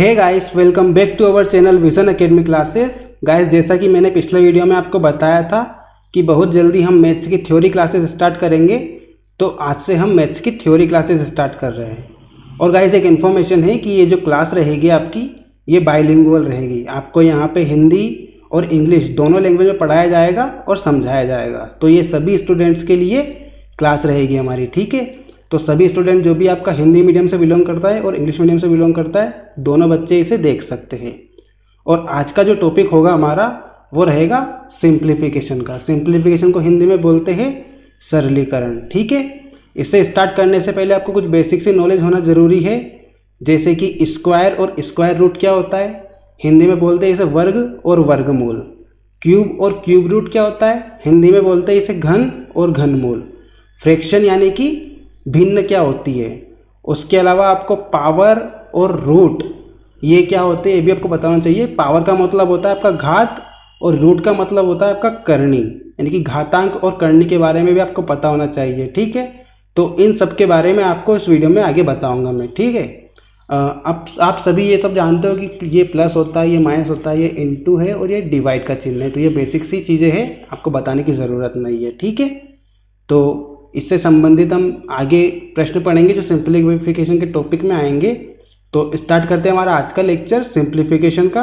Hey guys, welcome back to our channel vision academy classes. Guys, जैसा कि मैंने पिछले वीडियो में आपको बताया था कि बहुत जल्दी हम मैथ्स की थ्योरी क्लासेस स्टार्ट करेंगे, तो आज से हम मैथ्स की थ्योरी क्लासेस स्टार्ट कर रहे हैं। और गाइस, एक इन्फॉर्मेशन है कि ये जो क्लास रहेगी आपकी, ये बाइलिंगुअल रहेगी। आपको यहाँ पे हिंदी और इंग्लिश दोनों लैंग्वेज में पढ़ाया जाएगा और समझाया जाएगा। तो ये सभी स्टूडेंट्स के लिए क्लास रहेगी हमारी, ठीक है। तो सभी स्टूडेंट जो भी आपका हिंदी मीडियम से बिलोंग करता है और इंग्लिश मीडियम से बिलोंग करता है, दोनों बच्चे इसे देख सकते हैं। और आज का जो टॉपिक होगा हमारा वो रहेगा सिंप्लीफिकेशन का। सिंप्लीफिकेशन को हिंदी में बोलते हैं सरलीकरण, ठीक है। इसे स्टार्ट करने से पहले आपको कुछ बेसिक सी नॉलेज होना ज़रूरी है, जैसे कि स्क्वायर और स्क्वायर रूट क्या होता है। हिंदी में बोलते हैं इसे वर्ग और वर्गमूल। क्यूब और क्यूब रूट क्या होता है, हिंदी में बोलते हैं इसे घन और घनमूल। फ्रैक्शन यानी कि भिन्न क्या होती है। उसके अलावा आपको पावर और रूट ये क्या होते हैं ये भी आपको बताना चाहिए। पावर का मतलब होता है आपका घात और रूट का मतलब होता है आपका करनी, यानी कि घातांक और करनी के बारे में भी आपको पता होना चाहिए, ठीक है। तो इन सब के बारे में आपको इस वीडियो में आगे बताऊंगा मैं, ठीक है। अब आप सभी ये तब जानते हो कि ये प्लस होता है, ये माइनस होता है, ये इनटू है और ये डिवाइड का चिन्ह है। तो ये बेसिक सी चीज़ें हैं, आपको बताने की ज़रूरत नहीं है, ठीक है। तो इससे संबंधित हम आगे प्रश्न पढ़ेंगे जो सिंप्लीफिकेशन के टॉपिक में आएंगे। तो स्टार्ट करते हैं हमारा आज का लेक्चर सिंप्लीफिकेशन का।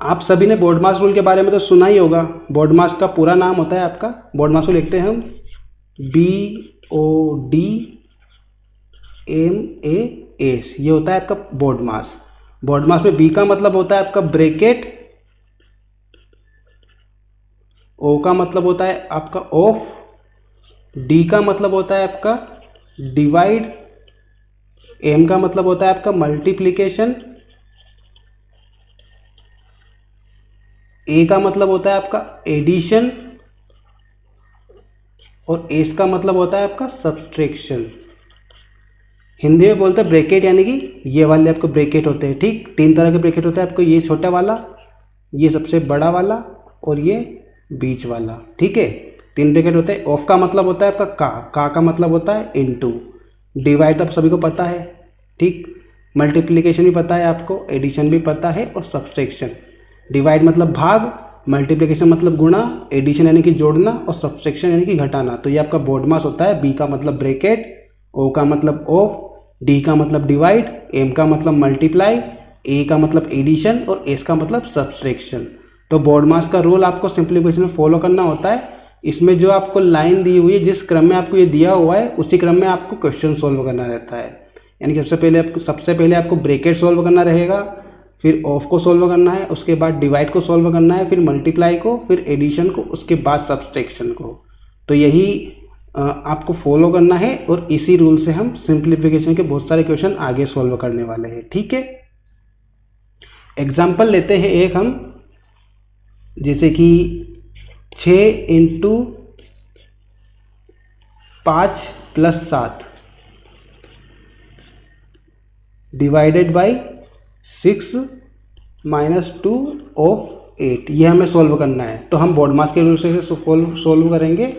आप सभी ने बोर्डमास रूल के बारे में तो सुना ही होगा। बोर्डमास का पूरा नाम होता है आपका, बोर्डमास रूल लिखते हैं हम BODMAS, ये होता है आपका बोर्डमास। बोर्डमास में B का मतलब होता है आपका ब्रैकेट, O का मतलब होता है आपका ऑफ, D का मतलब होता है आपका डिवाइड, M का मतलब होता है आपका मल्टीप्लिकेशन, A का मतलब होता है आपका एडिशन और S का मतलब होता है आपका सब्सट्रैक्शन। हिंदी में बोलते हैं ब्रैकेट, यानी कि ये वाले आपको ब्रैकेट होते हैं, ठीक। 3 तरह के ब्रैकेट होते हैं आपको, ये छोटा वाला, ये सबसे बड़ा वाला और ये बीच वाला, ठीक है। 3 ब्रैकेट होते हैं। ऑफ का मतलब होता है आपका का का मतलब होता है इनटू। डिवाइड तो आप सभी को पता है, ठीक। मल्टीप्लिकेशन भी पता है आपको, एडिशन भी पता है और सब्सट्रैक्शन। डिवाइड मतलब भाग, मल्टीप्लिकेशन मतलब गुणा, एडिशन यानी कि जोड़ना और सब्सट्रैक्शन यानी कि घटाना। तो ये आपका बोर्डमास होता है। बी का मतलब ब्रैकेट, ओ का मतलब ऑफ, डी का मतलब डिवाइड, एम का मतलब मल्टीप्लाई, ए का मतलब एडिशन और एस का मतलब सब्सट्रैक्शन। तो बोर्डमास का रूल आपको सिंप्लीफिकेशन में फॉलो करना होता है। इसमें जो आपको लाइन दी हुई है, जिस क्रम में आपको ये दिया हुआ है, उसी क्रम में आपको क्वेश्चन सॉल्व करना रहता है। यानी कि सबसे पहले आपको ब्रैकेट सॉल्व करना रहेगा, फिर ऑफ को सॉल्व करना है, उसके बाद डिवाइड को सॉल्व करना है, फिर मल्टीप्लाई को, फिर एडिशन को, उसके बाद सब्सट्रैक्शन को। तो यही आपको फॉलो करना है और इसी रूल से हम सिंप्लीफिकेशन के बहुत सारे क्वेश्चन आगे सॉल्व करने वाले हैं, ठीक है। एग्जाम्पल लेते हैं एक हम, जैसे कि 6 × 5 + 7 डिवाइडेड बाई 6 - 2 ऑफ 8, ये हमें सॉल्व करना है। तो हम बोर्डमास के रूल से सॉल्व करेंगे।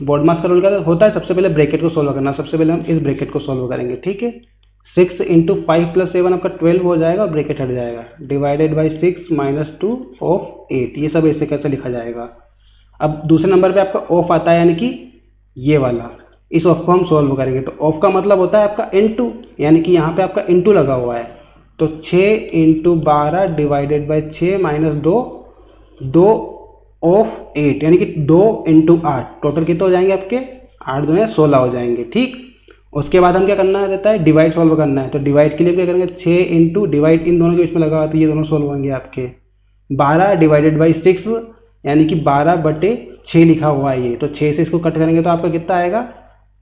बोर्डमास का रूल क्या होता है, सबसे पहले ब्रैकेट को सॉल्व करना। सबसे पहले हम इस ब्रैकेट को सॉल्व करेंगे, ठीक है। 6 × 5 + 7 आपका 12 हो जाएगा और ब्रैकेट हट जाएगा। डिवाइडेड बाई 6 - 2 ऑफ 8, ये सब ऐसे कैसे लिखा जाएगा। अब दूसरे नंबर पे आपका ऑफ आता है, यानी कि ये वाला, इस ऑफ को हम सॉल्व करेंगे। तो ऑफ का मतलब होता है आपका इनटू, यानी कि यहाँ पे आपका इनटू लगा हुआ है। तो 6 × 12 डिवाइडेड बाई 6 - 2 ऑफ 8, यानी कि 2 × 8, टोटल कितने हो जाएंगे आपके, 8 दूनी 16 हो जाएंगे, ठीक। उसके बाद हम क्या करना रहता है, डिवाइड सॉल्व करना है। तो डिवाइड के लिए क्या करेंगे, 6 × डिवाइड इन दोनों के बीच में लगा हुआ, तो ये दोनों सॉल्व होंगे आपके। 12 डिवाइडेड बाई 6, यानी कि 12/6 लिखा हुआ है ये। तो 6 से इसको कट करेंगे तो आपका कितना आएगा,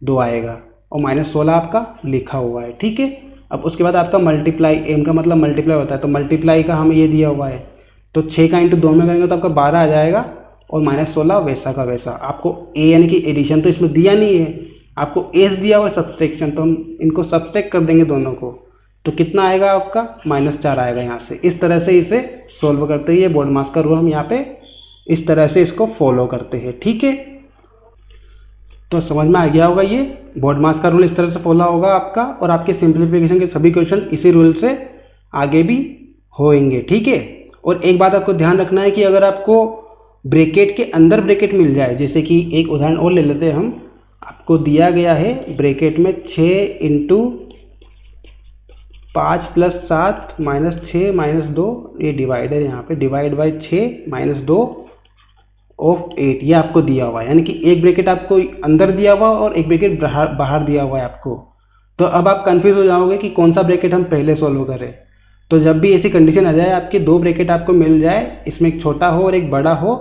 2 आएगा और -16 आपका लिखा हुआ है, ठीक है। अब उसके बाद आपका मल्टीप्लाई, एम का मतलब मल्टीप्लाई होता है, तो मल्टीप्लाई का हमें ये दिया हुआ है। तो 6 का × 2 में करेंगे तो आपका 12 आ जाएगा और -16 वैसा का वैसा। आपको ए यानी कि एडिशन तो इसमें दिया नहीं है, आपको एस दिया हुआ है सब्सट्रैक्शन, तो हम इनको सब्सट्रैक्ट कर देंगे दोनों को। तो कितना आएगा आपका, -4 आएगा यहाँ से। इस तरह से इसे सॉल्व करते हैं। ये बोर्डमास का रूल हम यहाँ पे इस तरह से इसको फॉलो करते हैं, ठीक है। तो समझ में आ गया होगा, ये BODMAS का रूल इस तरह से फॉलो होगा आपका, और आपके सिंप्लीफिकेशन के सभी क्वेश्चन इसी रूल से आगे भी होंगे, ठीक है। और एक बात आपको ध्यान रखना है कि अगर आपको ब्रैकेट के अंदर ब्रैकेट मिल जाए, जैसे कि एक उदाहरण और ले लेते हैं हम, आपको दिया गया है ब्रैकेट में 6 इंटू 5 + 7 -6 -2, ये डिवाइडर यहाँ पे डिवाइड बाई 6 -2 ऑफ 8, ये आपको दिया हुआ है। यानी कि एक ब्रैकेट आपको अंदर दिया हुआ और एक ब्रैकेट बाहर दिया हुआ है आपको। तो अब आप कंफ्यूज हो जाओगे कि कौन सा ब्रैकेट हम पहले सॉल्व करें। तो जब भी ऐसी कंडीशन आ जाए आपके दो ब्रैकेट आपको मिल जाए, इसमें एक छोटा हो और एक बड़ा हो,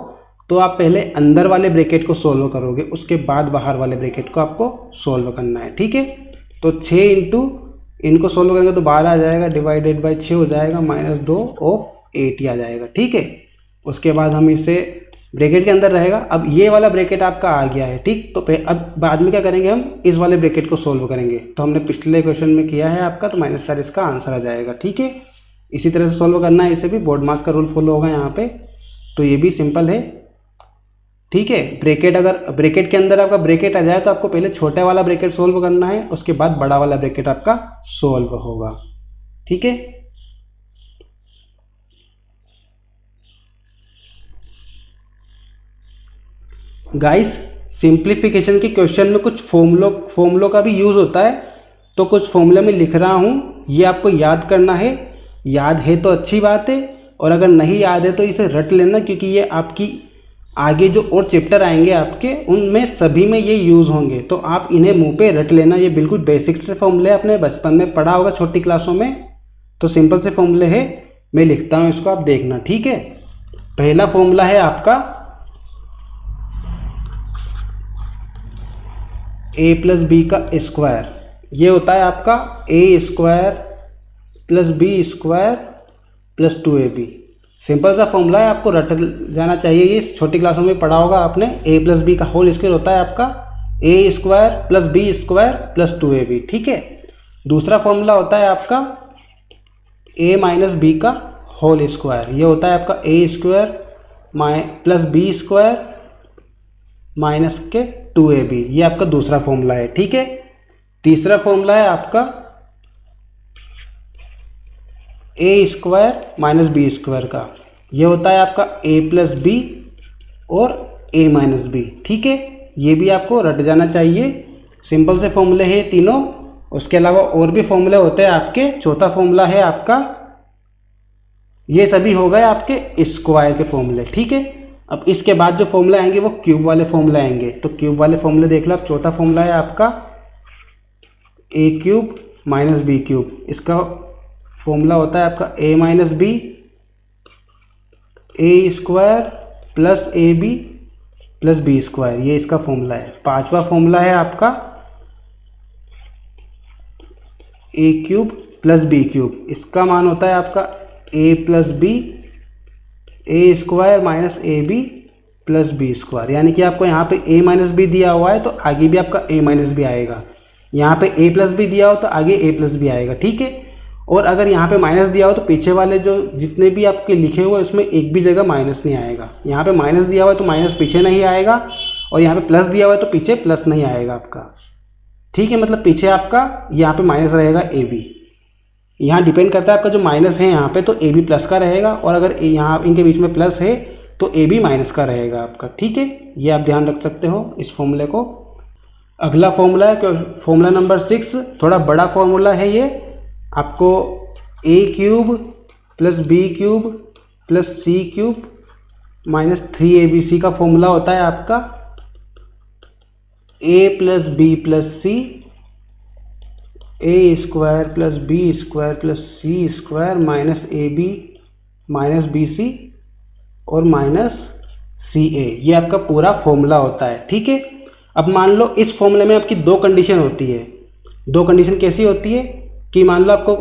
तो आप पहले अंदर वाले ब्रैकेट को सॉल्व करोगे, उसके बाद बाहर वाले ब्रैकेट को आपको सॉल्व करना है, ठीक है। तो 6 इंटू इनको सॉल्व करेंगे तो 12 आ जाएगा, डिवाइडेड बाई 6 हो जाएगा, -2 ऑफ 8 ही आ जाएगा, ठीक है। उसके बाद हम इसे ब्रैकेट के अंदर रहेगा। अब ये वाला ब्रैकेट आपका आ गया है, ठीक। तो अब बाद में क्या करेंगे, हम इस वाले ब्रैकेट को सॉल्व करेंगे। तो हमने पिछले क्वेश्चन में किया है आपका, तो -4 इसका आंसर आ जाएगा, ठीक है। इसी तरह से सॉल्व करना है, इसे भी BODMAS का रूल फॉलो होगा यहाँ पे। तो ये भी सिंपल है, ठीक है। ब्रैकेट, अगर ब्रैकेट के अंदर आपका ब्रैकेट आ जाए तो आपको पहले छोटा वाला ब्रैकेट सॉल्व करना है, उसके बाद बड़ा वाला ब्रैकेट आपका सॉल्व होगा, ठीक है। गाइस, सिंप्लीफिकेशन के क्वेश्चन में कुछ फॉर्मूलों का भी यूज़ होता है, तो कुछ फॉर्मूले में लिख रहा हूँ, ये आपको याद करना है। याद है तो अच्छी बात है, और अगर नहीं याद है तो इसे रट लेना, क्योंकि ये आपकी आगे जो और चैप्टर आएंगे आपके, उनमें सभी में ये यूज़ होंगे। तो आप इन्हें मुंह पे रट लेना। ये बिल्कुल बेसिक से फॉर्मूले आपने बचपन में पढ़ा होगा छोटी क्लासों में, तो सिंपल से फॉर्मूले है, मैं लिखता हूँ इसको, आप देखना, ठीक है। पहला फॉर्मूला है आपका a + b का स्क्वायर। ये होता है आपका a² + b² + 2ab। सिंपल सा फॉर्मूला है, आपको रट जाना चाहिए। ये छोटी क्लासों में पढ़ा होगा आपने। a + b का होल स्क्वायर होता है आपका a² + b² + 2ab, ठीक है। दूसरा फॉर्मूला होता है आपका a - b का होल स्क्वायर। ये होता है आपका a² + b² - 2ab। ये आपका दूसरा फॉर्मूला है, ठीक है। तीसरा फॉर्मूला है आपका a² - b² का। ये होता है आपका a + b और a - b, ठीक है। ये भी आपको रट जाना चाहिए। सिंपल से फॉर्मूले हैं तीनों। उसके अलावा और भी फॉर्मूले होते हैं आपके। चौथा फॉर्मूला है आपका, ये सभी हो गए आपके स्क्वायर के फॉर्मूले, ठीक है। अब इसके बाद जो फॉर्मूला आएंगे वो क्यूब वाले फॉर्मूले आएंगे। तो क्यूब वाले फॉर्मूले देख लो आप। चौथा फॉर्मूला है आपका a³ - b³। इसका फॉर्मूला होता है आपका a - b a² + ab + b²। ये इसका फॉर्मूला है। पांचवा फॉर्मूला है आपका a³ + b³। इसका मान होता है आपका a + b a² - ab + b²। यानी कि आपको यहाँ पे a - b दिया हुआ है तो आगे भी आपका a - b आएगा। यहाँ पे a + b दिया हो तो आगे a + b आएगा, ठीक है। और अगर यहाँ पे माइनस दिया हो तो पीछे वाले जो जितने भी आपके लिखे हुए उसमें एक भी जगह माइनस नहीं आएगा। यहाँ पे माइनस दिया हुआ है तो माइनस पीछे नहीं आएगा, और यहाँ पे प्लस दिया हुआ है तो पीछे प्लस नहीं आएगा आपका, ठीक है। मतलब पीछे आपका यहाँ पे माइनस रहेगा ab। यहाँ डिपेंड करता है आपका जो माइनस है यहाँ पे, तो ab प्लस का रहेगा, और अगर यहाँ इनके बीच में प्लस है तो ab माइनस का रहेगा आपका, ठीक है। ये आप ध्यान रख सकते हो इस फॉर्मूले को। अगला फॉर्मूला है फॉर्मूला नंबर 6। थोड़ा बड़ा फॉर्मूला है ये। आपको a³ + b³ + c³ - 3abc का फॉर्मूला होता है आपका a + b + c a² + b² + c² - ab - bc और -ca। ये आपका पूरा फॉर्मूला होता है, ठीक है। अब मान लो इस फॉर्मूले में आपकी दो कंडीशन होती है। दो कंडीशन कैसी होती है कि मान लो आपको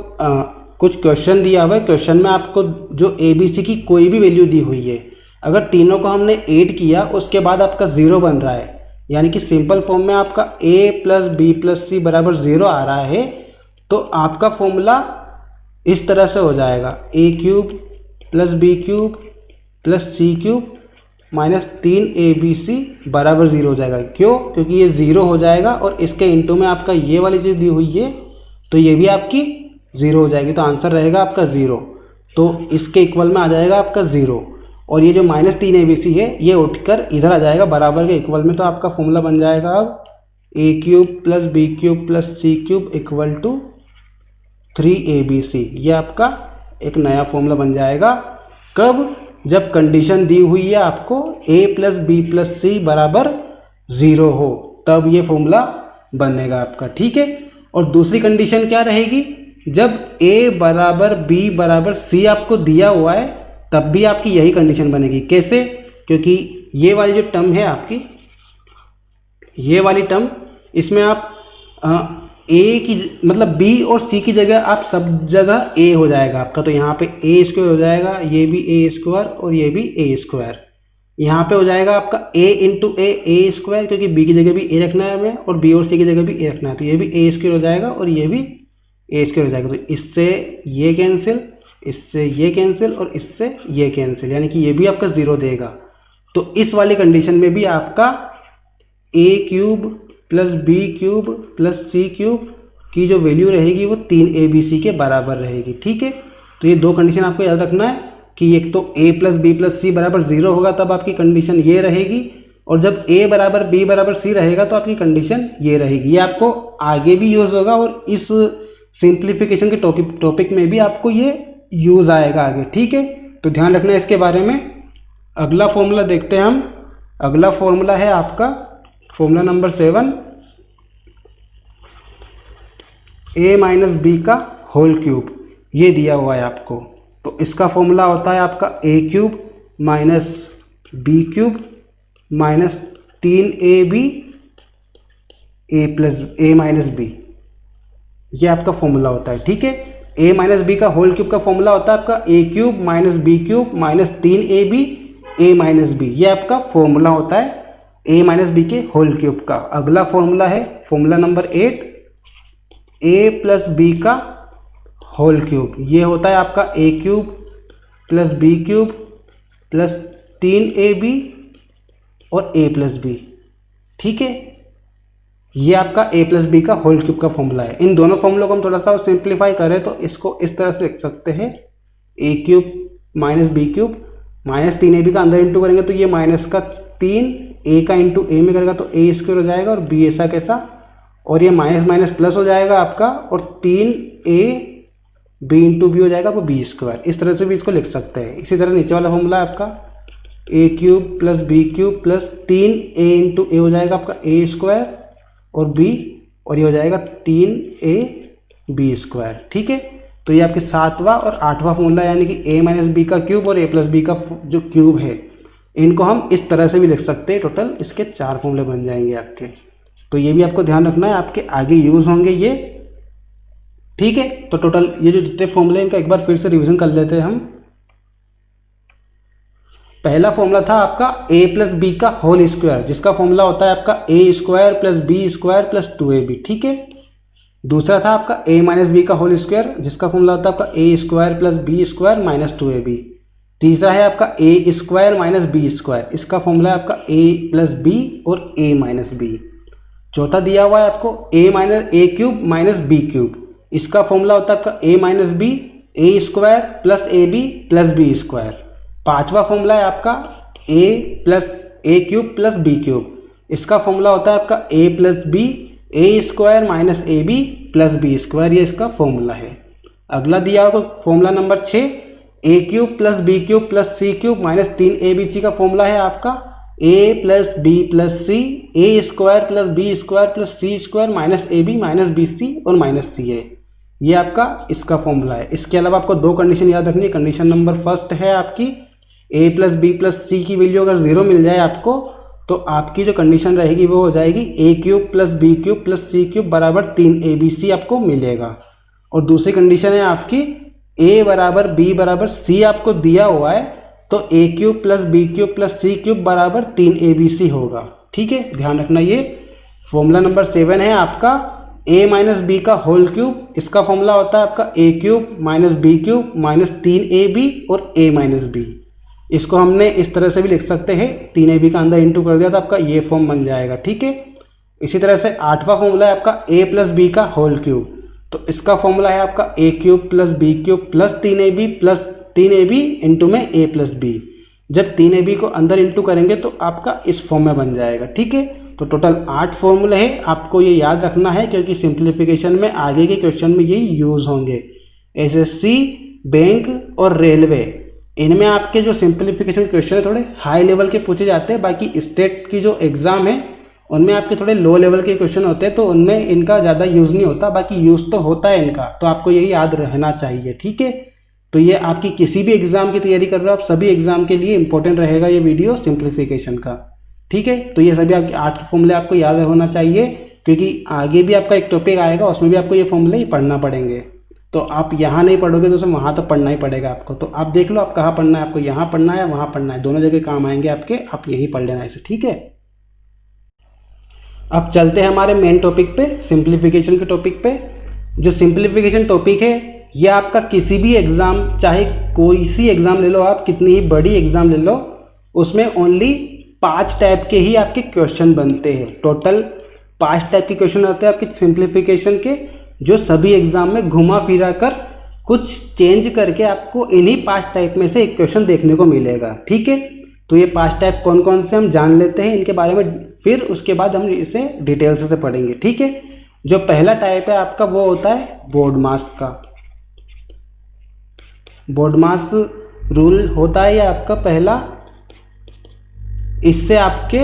कुछ क्वेश्चन दिया हुआ है। क्वेश्चन में आपको जो ABC की कोई भी वैल्यू दी हुई है, अगर तीनों को हमने ऐड किया उसके बाद आपका 0 बन रहा है, यानी कि सिंपल फॉर्म में आपका a + b + c = 0 आ रहा है, तो आपका फॉर्मूला इस तरह से हो जाएगा a³ + b³ + c³ minus 3ABC बराबर 0 हो जाएगा। क्यों? क्योंकि ये 0 हो जाएगा और इसके इंटू में आपका ये वाली चीज़ दी हुई है तो ये भी आपकी 0 हो जाएगी, तो आंसर रहेगा आपका 0। तो इसके इक्वल में आ जाएगा आपका 0 और ये जो माइनस 3ABC है ये उठकर इधर आ जाएगा बराबर के इक्वल में। तो आपका फॉर्मूला बन जाएगा अब a³ + b³ + c³ equal to 3ABC। ये आपका एक नया फॉर्मूला बन जाएगा। कब? जब कंडीशन दी हुई है आपको a + b + c बराबर 0 हो, तब ये फॉर्मूला बनेगा आपका। ठीक है। और दूसरी कंडीशन क्या रहेगी? जब a बराबर b बराबर c आपको दिया हुआ है तब भी आपकी यही कंडीशन बनेगी। कैसे? क्योंकि ये वाली जो टर्म है आपकी, ये वाली टर्म, इसमें आप a की मतलब b और c की जगह आप सब जगह a हो जाएगा आपका। तो यहाँ पे a² हो जाएगा, ये भी a² और ये भी a²। यहाँ पे हो जाएगा आपका a × a² क्योंकि b की जगह भी a रखना है हमें और b और c की जगह भी a रखना है, तो ये भी a² हो जाएगा और ये भी a² हो जाएगा। तो इससे ये कैंसिल, इससे ये कैंसिल और इससे ये कैंसिल, यानी कि ये भी आपका 0 देगा। तो इस वाली कंडीशन में भी आपका a³ + b³ + c³ की जो वैल्यू रहेगी वो 3ABC के बराबर रहेगी। ठीक है। तो ये दो कंडीशन आपको याद रखना है कि एक तो a + b + c बराबर 0 होगा तब आपकी कंडीशन ये रहेगी, और जब a बराबर b बराबर c रहेगा तो आपकी कंडीशन ये रहेगी। ये आपको आगे भी यूज़ होगा और इस सिंप्लीफिकेशन के टॉपिक में भी आपको ये यूज़ आएगा आगे। ठीक है। तो ध्यान रखना है इसके बारे में। अगला फॉर्मूला देखते हैं हम। अगला फॉर्मूला है आपका फॉर्मूला नंबर 7, a - b²। ये दिया हुआ है आपको। तो इसका फॉर्मूला होता है आपका a³ - b³ - 3ab a - b। ये आपका फॉर्मूला होता है। ठीक है। a - b का होल क्यूब का फॉर्मूला होता है आपका a³ - b³ - 3ab a - b। ये आपका फॉर्मूला होता है a - b के होल क्यूब का। अगला फॉर्मूला है फॉर्मूला नंबर 8, a + b का होल क्यूब। ये होता है आपका a³ + b³ + 3ab और a + b। ठीक है। ये आपका a + b का होल क्यूब का फॉर्मूला है। इन दोनों फॉर्मूलों को हम थोड़ा सा सिंप्लीफाई करें तो इसको इस तरह से लिख सकते हैं, a³ - b³ -3ab का अंदर इंटू करेंगे तो ये माइनस का 3, a का इंटू a में करेगा तो a² हो जाएगा और b ऐसा कैसा, और ये माइनस माइनस प्लस हो जाएगा आपका और 3a b इंटू b हो जाएगा आपको b²। इस तरह से भी इसको लिख सकते हैं। इसी तरह नीचे वाला फॉर्मूला है आपका a³ + b³ + 3a into a हो जाएगा आपका a² और b, और ये हो जाएगा 3a b²। ठीक है। तो ये आपके 7वां और 8वां फॉर्मूला, यानी कि a - b का क्यूब और a + b का जो क्यूब है, इनको हम इस तरह से भी लिख सकते हैं। टोटल इसके 4 फॉर्मूले बन जाएंगे आपके। तो ये भी आपको ध्यान रखना है, आपके आगे यूज़ होंगे ये। ठीक है। तो टोटल ये जो जितने फॉर्मूले इनका एक बार फिर से रिवीजन कर लेते हैं हम। पहला फॉर्मूला था आपका a + b का होल स्क्वायर, जिसका फॉर्मूला होता है आपका a² + b² + 2ab। ठीक है। दूसरा था आपका a - b का होल स्क्वायर, जिसका फॉर्मूला होता है आपका a² + b² - 2ab। तीसरा है आपका a² - b², इसका फॉर्मूला है आपका a + b और a - b। चौथा दिया हुआ है आपको a³ - b³, इसका फॉर्मूला होता है आपका a - b a² + ab + b²। पांचवा फॉर्मूला है आपका a + a³ + b³, इसका फॉर्मूला होता है आपका a + b a² - ab + b²। ये इसका फॉर्मूला है। अगला दिया हुआ formula number 6, a³ + b³ + c³ - 3abc का फॉर्मूला है आपका a + b + c a² + b² + c² - ab - bc और -c है। ये आपका इसका फॉर्मूला है। इसके अलावा आपको दो कंडीशन याद रखनी है। कंडीशन नंबर फर्स्ट है आपकी a + b + c की वैल्यू अगर 0 मिल जाए आपको, तो आपकी जो कंडीशन रहेगी वो हो जाएगी a³ + b³ + c³ बराबर 3abc आपको मिलेगा। और दूसरी कंडीशन है आपकी a बराबर b बराबर c आपको दिया हुआ है, तो a³ + b³ + c³ बराबर 3abc होगा। ठीक है। ध्यान रखना। ये फॉर्मूला नंबर 7 है आपका a - b का होल क्यूब, इसका फॉर्मूला होता है आपका a³ - b³ - 3ab और a - b। इसको हमने इस तरह से भी लिख सकते हैं, 3ab का अंदर इंटू कर दिया तो आपका ये फॉर्म बन जाएगा। ठीक है, इसी तरह से 8वां फॉर्मूला है आपका a प्लस बी का होल क्यूब। तो इसका फॉर्मूला है आपका a cube plus b cube plus 3ab into में a प्लस बी। जब 3ab को अंदर इंटू करेंगे तो आपका इस फॉर्म में बन जाएगा। ठीक है, तो टोटल 8 फॉर्मूले हैं, आपको ये याद रखना है क्योंकि सिंप्लीफिकेशन में आगे के क्वेश्चन में यही यूज़ होंगे। एसएससी, बैंक और रेलवे, इनमें आपके जो सिंप्लीफिकेशन क्वेश्चन है थोड़े हाई लेवल के पूछे जाते हैं। बाकी स्टेट की जो एग्ज़ाम है उनमें आपके थोड़े लो लेवल के क्वेश्चन होते हैं, तो उनमें इनका ज़्यादा यूज़ नहीं होता। बाकी यूज़ तो होता है इनका, तो आपको यही याद रहना चाहिए। ठीक है, तो ये आपकी किसी भी एग्ज़ाम की तैयारी कर रहे हो आप, सभी एग्ज़ाम के लिए इंपॉर्टेंट रहेगा ये वीडियो सिंप्लीफिकेशन का। ठीक है, तो ये सभी आपके 8 फॉर्मूले आपको याद होना चाहिए, क्योंकि आगे भी आपका एक टॉपिक आएगा उसमें भी आपको ये फॉर्मूले ही पढ़ना पड़ेंगे। तो आप यहाँ नहीं पढ़ोगे तो वहाँ तो पढ़ना ही पड़ेगा आपको। तो आप देख लो आप कहाँ पढ़ना है, आपको यहाँ पढ़ना है वहाँ पढ़ना है, दोनों जगह काम आएंगे आपके, आप यही पढ़ लेना इसे। ठीक है, अब चलते हैं हमारे मेन टॉपिक पे, सिंप्लीफिकेशन के टॉपिक पे। जो सिंप्लीफिकेशन टॉपिक है ये आपका किसी भी एग्ज़ाम, चाहे कोई सी एग्ज़ाम ले लो आप, कितनी ही बड़ी एग्ज़ाम ले लो, उसमें ओनली 5 टाइप के ही आपके क्वेश्चन बनते हैं। टोटल 5 टाइप के क्वेश्चन होते हैं आपके सिंप्लीफिकेशन के, जो सभी एग्ज़ाम में घुमा फिरा कर कुछ चेंज करके आपको इन्हीं 5 टाइप में से एक क्वेश्चन देखने को मिलेगा। ठीक है, तो ये 5 टाइप कौन कौन से हम जान लेते हैं इनके बारे में, फिर उसके बाद हम इसे डिटेल से पढ़ेंगे। ठीक है, जो पहला टाइप है आपका वो होता है बोर्ड मास का। बोर्ड मास रूल होता है ये आपका पहला, इससे आपके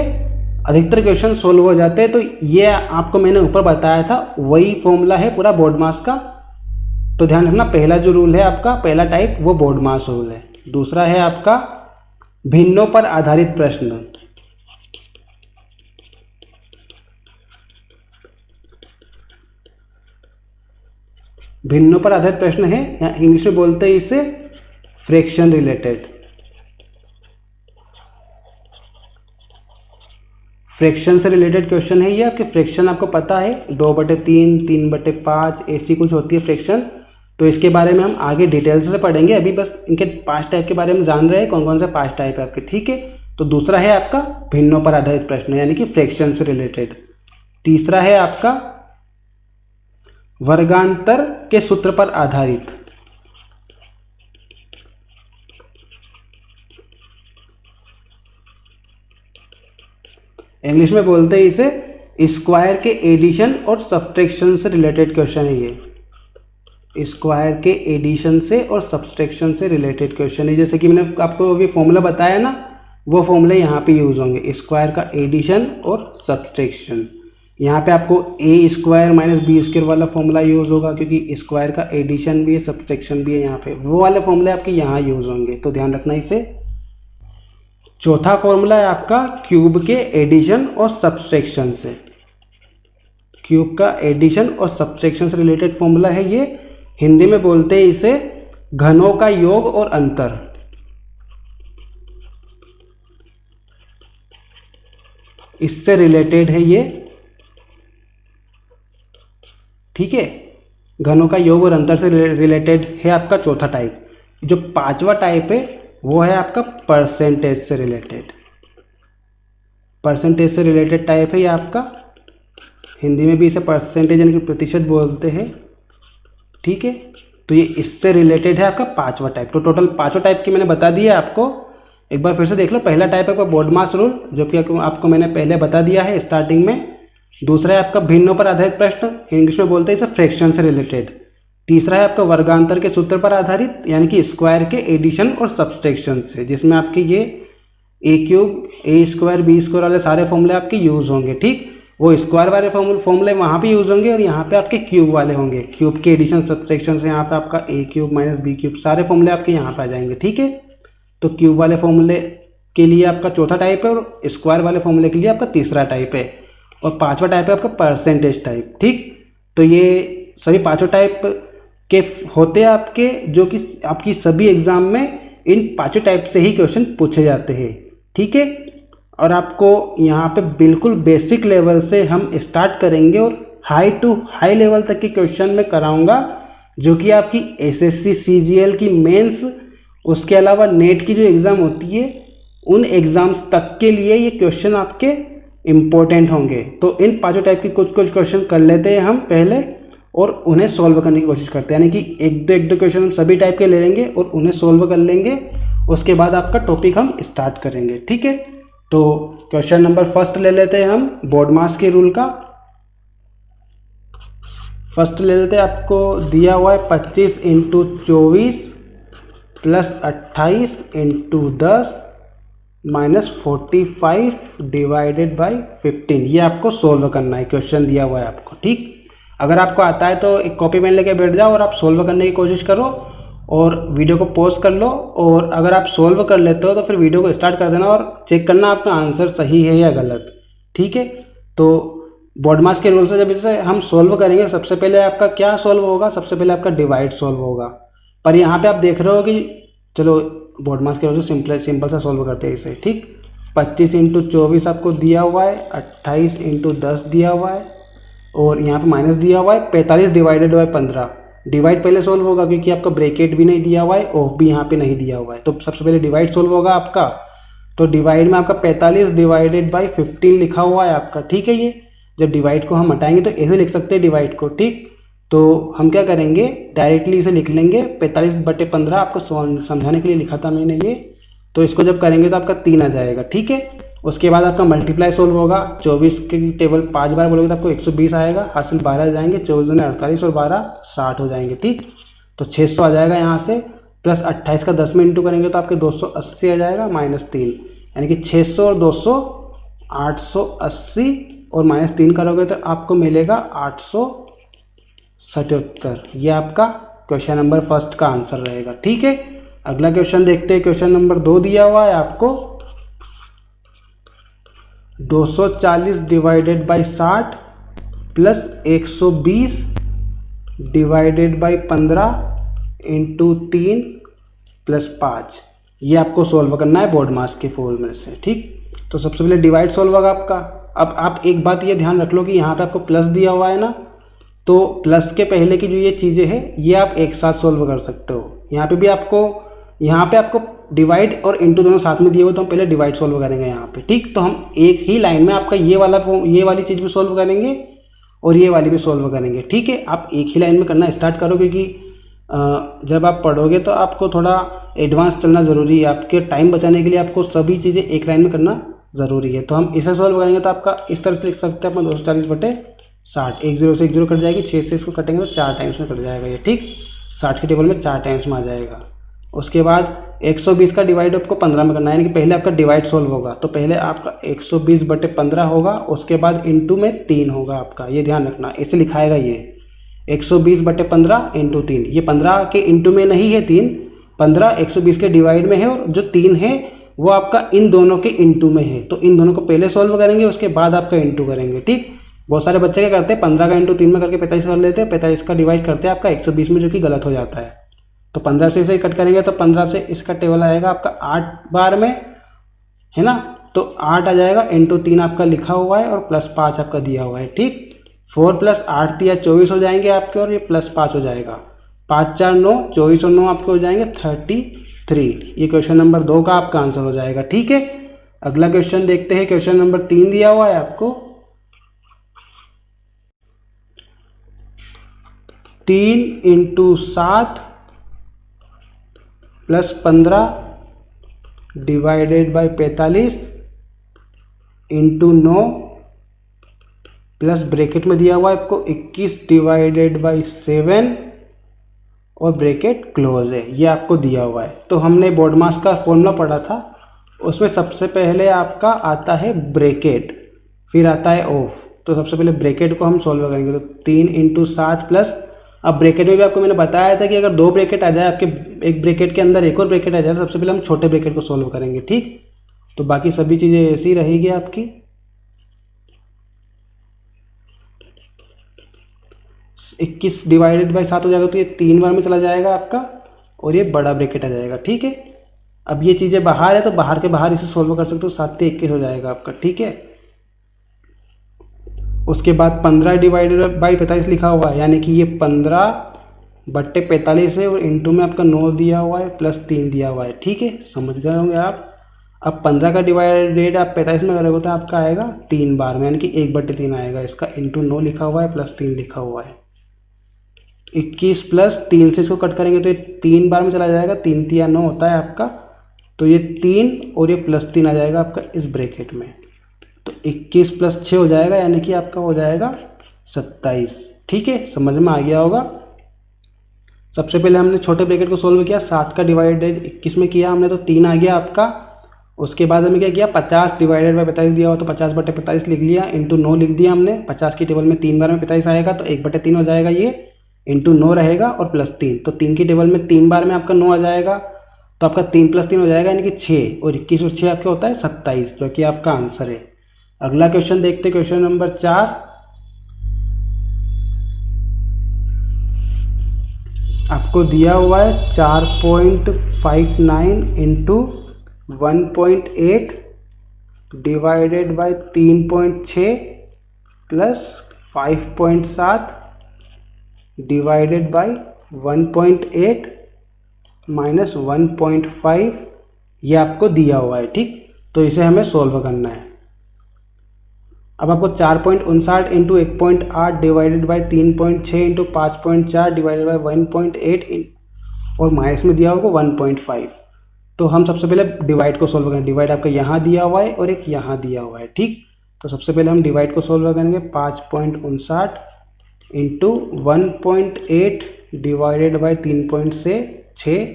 अधिकतर क्वेश्चन सोल्व हो जाते हैं। तो ये आपको मैंने ऊपर बताया था, वही फॉर्मूला है पूरा बोर्ड मास का। तो ध्यान रखना, पहला जो रूल है आपका, पहला टाइप वो बोर्ड मास रूल है। दूसरा है आपका भिन्नों पर आधारित प्रश्न। भिन्नों पर आधारित प्रश्न है, या इंग्लिश में बोलते हैं इसे फ्रैक्शन रिलेटेड। फ्रैक्शन से रिलेटेड क्वेश्चन है ये आपके। फ्रैक्शन आपको पता है 2/3, 3/5 ऐसी कुछ होती है फ्रैक्शन। तो इसके बारे में हम आगे डिटेल से पढ़ेंगे, अभी बस इनके 5 टाइप के बारे में जान रहे हैं, कौन कौन से 5 टाइप है आपके। ठीक है, तो दूसरा है आपका भिन्नों पर आधारित प्रश्न, यानी कि फ्रैक्शन से रिलेटेड। तीसरा है आपका वर्गांतर के सूत्र पर आधारित। इंग्लिश में बोलते हैं इसे स्क्वायर के एडिशन और सब्ट्रैक्शन से रिलेटेड क्वेश्चन है ये। स्क्वायर के एडिशन से और सब्ट्रैक्शन से रिलेटेड क्वेश्चन है। जैसे कि मैंने आपको अभी फॉर्मूला बताया ना, वो फॉर्मूले यहाँ पे यूज होंगे, स्क्वायर का एडिशन और सब्ट्रैक्शन। यहाँ पे आपको ए स्क्वायर माइनस बी स्क्वायर वाला फॉर्मूला यूज होगा, क्योंकि स्क्वायर का एडिशन भी है सब्ट्रैक्शन भी है यहाँ पे, वो वाले फॉर्मूले आपके यहाँ यूज होंगे, तो ध्यान रखना इसे। चौथा फॉर्मूला है आपका क्यूब के एडिशन और सब्ट्रैक्शन से। क्यूब का एडिशन और सब्ट्रैक्शन से रिलेटेड फॉर्मूला है ये। हिंदी में बोलते हैं इसे घनों का योग और अंतर। इससे रिलेटेड है ये। ठीक है, घनों का योग और अंतर से रिलेटेड है आपका चौथा टाइप। जो 5वां टाइप है वो है आपका परसेंटेज से रिलेटेड। परसेंटेज से रिलेटेड टाइप है ये आपका, हिंदी में भी इसे परसेंटेज यानी कि प्रतिशत बोलते हैं। ठीक है, तो ये इससे रिलेटेड है आपका 5वां टाइप। तो टोटल 5 टाइप की मैंने बता दिया आपको, एक बार फिर से देख लो। पहला टाइप है आपका बोर्ड मास रूल, जो कि आपको मैंने पहले बता दिया है स्टार्टिंग में। दूसरा है आपका भिन्नों पर आधारित प्रश्न, इंग्लिश में बोलते हैं इसे फ्रैक्शन से रिलेटेड। तीसरा है आपका वर्गांतर के सूत्र पर आधारित, यानी कि स्क्वायर के एडिशन और सब्ट्रैक्शन से, जिसमें आपके ये ए क्यूब, ए स्क्वायर, बी स्क्वायर वाले सारे फॉर्मूले आपके यूज होंगे। ठीक, वो स्क्वायर वाले फॉर्मूले वहाँ पे यूज होंगे, और यहाँ पे आपके क्यूब वाले होंगे। क्यूब के एडिशन सब्ट्रैक्शन से यहाँ पे आपका ए क्यूब माइनस बी क्यूब सारे फॉर्मूले आपके यहाँ पे आ जाएंगे। ठीक है, तो क्यूब वाले फॉर्मूले के लिए आपका चौथा टाइप है, और स्क्वायर वाले फॉर्मूले के लिए आपका तीसरा टाइप है, और 5वां टाइप है आपका परसेंटेज टाइप। ठीक, तो ये सभी 5 टाइप के होते हैं आपके, जो कि आपकी सभी एग्जाम में इन 5 टाइप से ही क्वेश्चन पूछे जाते हैं। ठीक है, और आपको यहाँ पे बिल्कुल बेसिक लेवल से हम स्टार्ट करेंगे और हाई टू हाई लेवल तक के क्वेश्चन में कराऊंगा, जो कि आपकी एसएससी सीजीएल की मेंस उसके अलावा नेट की जो एग्ज़ाम होती है उन एग्ज़ाम्स तक के लिए ये क्वेश्चन आपके इम्पोर्टेंट होंगे। तो इन पांचों टाइप के कुछ कुछ क्वेश्चन कर लेते हैं हम पहले और उन्हें सॉल्व करने की कोशिश करते हैं, यानी कि एक दो क्वेश्चन हम सभी टाइप के ले लेंगे और उन्हें सॉल्व कर लेंगे। उसके बाद आपका टॉपिक हम स्टार्ट करेंगे, ठीक है। तो क्वेश्चन नंबर फर्स्ट ले लेते हैं हम बॉडमास के रूल का। फर्स्ट ले लेते हैं, आपको दिया हुआ है 25 × 24 + 28 × 10 -45 / 15। ये आपको सोल्व करना है, क्वेश्चन दिया हुआ है आपको, ठीक। अगर आपको आता है तो एक कॉपी पेन लेके बैठ जाओ और आप सोल्व करने की कोशिश करो और वीडियो को पॉज कर लो। और अगर आप सोल्व कर लेते हो तो फिर वीडियो को स्टार्ट कर देना और चेक करना आपका आंसर सही है या गलत, ठीक है। तो बॉडमास के रूल से जब इसे हम सोल्व करेंगे सबसे पहले आपका क्या सोल्व होगा, सबसे पहले आपका डिवाइड सोल्व होगा। पर यहाँ पे आप देख रहे हो कि चलो बॉडमास के रूल से सिंपल सा सोल्व करते हैं इसे, ठीक। 25 × 24 आपको दिया हुआ है, 28 × 10 दिया हुआ है और यहाँ पे माइनस दिया हुआ है 45 / 15। डिवाइड पहले सोल्व होगा क्योंकि आपका ब्रैकेट भी नहीं दिया हुआ है, ऑफ भी यहाँ पे नहीं दिया हुआ है। तो सबसे पहले डिवाइड सोल्व होगा आपका। तो डिवाइड में आपका 45 / 15 लिखा हुआ है आपका, ठीक है। ये जब डिवाइड को हम हटाएंगे तो ऐसे लिख सकते हैं डिवाइड को, ठीक। तो हम क्या करेंगे, डायरेक्टली इसे लिख लेंगे 45/15। आपको समझाने के लिए लिखा था मैंने ये। तो इसको जब करेंगे तो आपका 3 आ जाएगा, ठीक है। उसके बाद आपका मल्टीप्लाई सोल्व होगा। 24 की टेबल 5 बार बोलोगे तो आपको 120 आएगा, हासिल 12 आ जाएंगे, 24 दूनी 48 और 12 60 हो जाएंगे, ठीक। तो 600 आ जाएगा यहाँ से, प्लस 28 का 10 में इंटू करेंगे तो आपके 280 आ जाएगा, -3, यानी कि 600 और 200 880 और -3 करोगे तो आपको मिलेगा 877। ये आपका क्वेश्चन नंबर फर्स्ट का आंसर रहेगा, ठीक है। अगला क्वेश्चन देखते हैं। क्वेश्चन नंबर 2 दिया हुआ है आपको 240 / 60 + 120 / 15 × 3 + 5। ये आपको सोल्व करना है बॉडमास के फॉर्मूले से, ठीक। तो सबसे पहले डिवाइड सोल्व होगा आपका। अब आप एक बात ये ध्यान रख लो कि यहाँ पे आपको प्लस दिया हुआ है ना, तो प्लस के पहले की जो ये चीज़ें हैं ये आप एक साथ सोल्व कर सकते हो। यहाँ पे आपको डिवाइड और इंटू दोनों साथ में दिए हुए, तो हम पहले डिवाइड सोल्व करेंगे यहाँ पे, ठीक। तो हम एक ही लाइन में आपका ये वाली चीज़ भी सोल्व करेंगे और ये वाली भी सोल्व करेंगे, ठीक है। आप एक ही लाइन में करना स्टार्ट करो क्योंकि जब आप पढ़ोगे तो आपको थोड़ा एडवांस चलना ज़रूरी है। आपके टाइम बचाने के लिए आपको सभी चीज़ें एक लाइन में करना ज़रूरी है। तो हम इसे सोल्व करेंगे तो आपका इस तरह से लिख सकते हैं अपना 240/60। 1 0 से 1 0 कट जाएगी, 6 से इसको कटेंगे तो 4 टाइम्स में कट जाएगा ये, ठीक। 60 की टेबल में 4 टाइम्स में आ जाएगा। उसके बाद 120 का डिवाइड आपको 15 में करना है, यानी कि पहले आपका डिवाइड सोल्व होगा। तो पहले आपका 120/15 होगा, उसके बाद इंटू में 3 होगा आपका, ये ध्यान रखना। ऐसे लिखाएगा ये 120/15 × 3। ये 15 के इंटू में नहीं है 3, 15 120 के डिवाइड में है और जो 3 है वो आपका इन दोनों के इंटू में है। तो इन दोनों को पहले सोल्व करेंगे, उसके बाद आपका इंटू करेंगे, ठीक। बहुत सारे बच्चे क्या करते हैं 15 का इंटू 3 में करके 45 कर लेते हैं, 45 का डिवाइड करते हैं आपका 120 में, जो कि गलत हो जाता है। तो 15 से इसे कट करेंगे तो 15 से इसका टेबल आएगा आपका 8 बार में, है ना। तो 8 आ जाएगा, इंटू 3 आपका लिखा हुआ है और प्लस 5 आपका दिया हुआ है, ठीक। 4 + 8 दिया 24 हो जाएंगे आपके और ये +5 हो जाएगा। 5 4 9, 24 और 9 आपके हो जाएंगे 33। ये क्वेश्चन नंबर 2 का आपका आंसर हो जाएगा, ठीक है। अगला क्वेश्चन देखते हैं। क्वेश्चन नंबर 3 दिया हुआ है आपको 3 × 7 + 15 / 45 × 9 प्लस ब्रैकेट में दिया हुआ है आपको 21 / 7 और ब्रैकेट क्लोज है, ये आपको दिया हुआ है। तो हमने बॉडमास का फॉर्मूला पढ़ा था, उसमें सबसे पहले आपका आता है ब्रैकेट, फिर आता है ऑफ। तो सबसे पहले ब्रैकेट को हम सॉल्व करेंगे। तो 3 × 7 प्लस, अब ब्रैकेट में भी आपको मैंने बताया था कि अगर 2 ब्रैकेट आ जाए आपके, एक ब्रैकेट के अंदर एक और ब्रैकेट आ जाए, तो सबसे पहले हम छोटे ब्रैकेट को सॉल्व करेंगे, ठीक। तो बाकी सभी चीज़ें ऐसी रहेगी आपकी। 21 / 7 हो जाएगा तो ये 3 बार में चला जाएगा आपका और ये बड़ा ब्रैकेट आ जाएगा, ठीक है। अब ये चीज़ें बाहर है तो बाहर के बाहर इसे सॉल्व कर सकते हो, 7 से 21 हो जाएगा आपका, ठीक है। उसके बाद 15 / 45 लिखा हुआ है, यानी कि ये 15 बट्टे 45 है और इंटू में आपका 9 दिया हुआ है प्लस 3 दिया हुआ है। ठीक है, समझ गए होंगे आप। अब 15 का डिवाइडेड आप 45 में करोगे तो आपका आएगा 3 बार में, यानी कि 1/3 आएगा इसका, इंटू 9 लिखा हुआ है प्लस 3 लिखा हुआ है। 21 प्लस 3 से इसको कट करेंगे तो ये 3 बार में चला जाएगा, 3 3 9 होता है आपका, तो ये 3 और ये प्लस 3 आ जाएगा आपका इस ब्रैकेट में, तो 21 प्लस 6 हो जाएगा, यानी कि आपका हो जाएगा 27। ठीक है, समझ में आ गया होगा। सबसे पहले हमने छोटे ब्रैकेट को सोल्व किया, 7 का डिवाइडेड 21 में किया हमने तो 3 आ गया आपका। उसके बाद हमें क्या किया, 50 डिवाइडेड बाई 45 दिया हो तो 50/45 लिख लिया, इंटू 9 लिख दिया हमने। 50 की टेबल में 3 बार में 45 आएगा तो 1/3 हो जाएगा ये, इंटू 9 रहेगा और प्लस 3, तो 3 की टेबल में 3 बार में आपका 9 आ जाएगा, तो आपका 3 प्लस 3 हो जाएगा, यानी कि 6, और 21 और 6 आपके होता है 27, जो कि आपका आंसर है। अगला क्वेश्चन देखते हैं, क्वेश्चन नंबर 4। आपको दिया हुआ है 4.59 into 1.8 divided by 3.6 plus 5.7 divided by 1.8 minus 1.5, ये आपको दिया हुआ है। ठीक, तो इसे हमें सोल्व करना है। अब आपको 4.59 into 1.8 divided by 3.6 into 5.4 divided by 1.8 और माइनस में दिया होगा 1.5, तो हम सबसे पहले डिवाइड को सोल्व करेंगे। डिवाइड आपका यहाँ दिया हुआ है और एक यहाँ दिया हुआ है। ठीक, तो सबसे पहले हम डिवाइड को सोल्व करेंगे। 5.59 into 1.8 divided by 3.6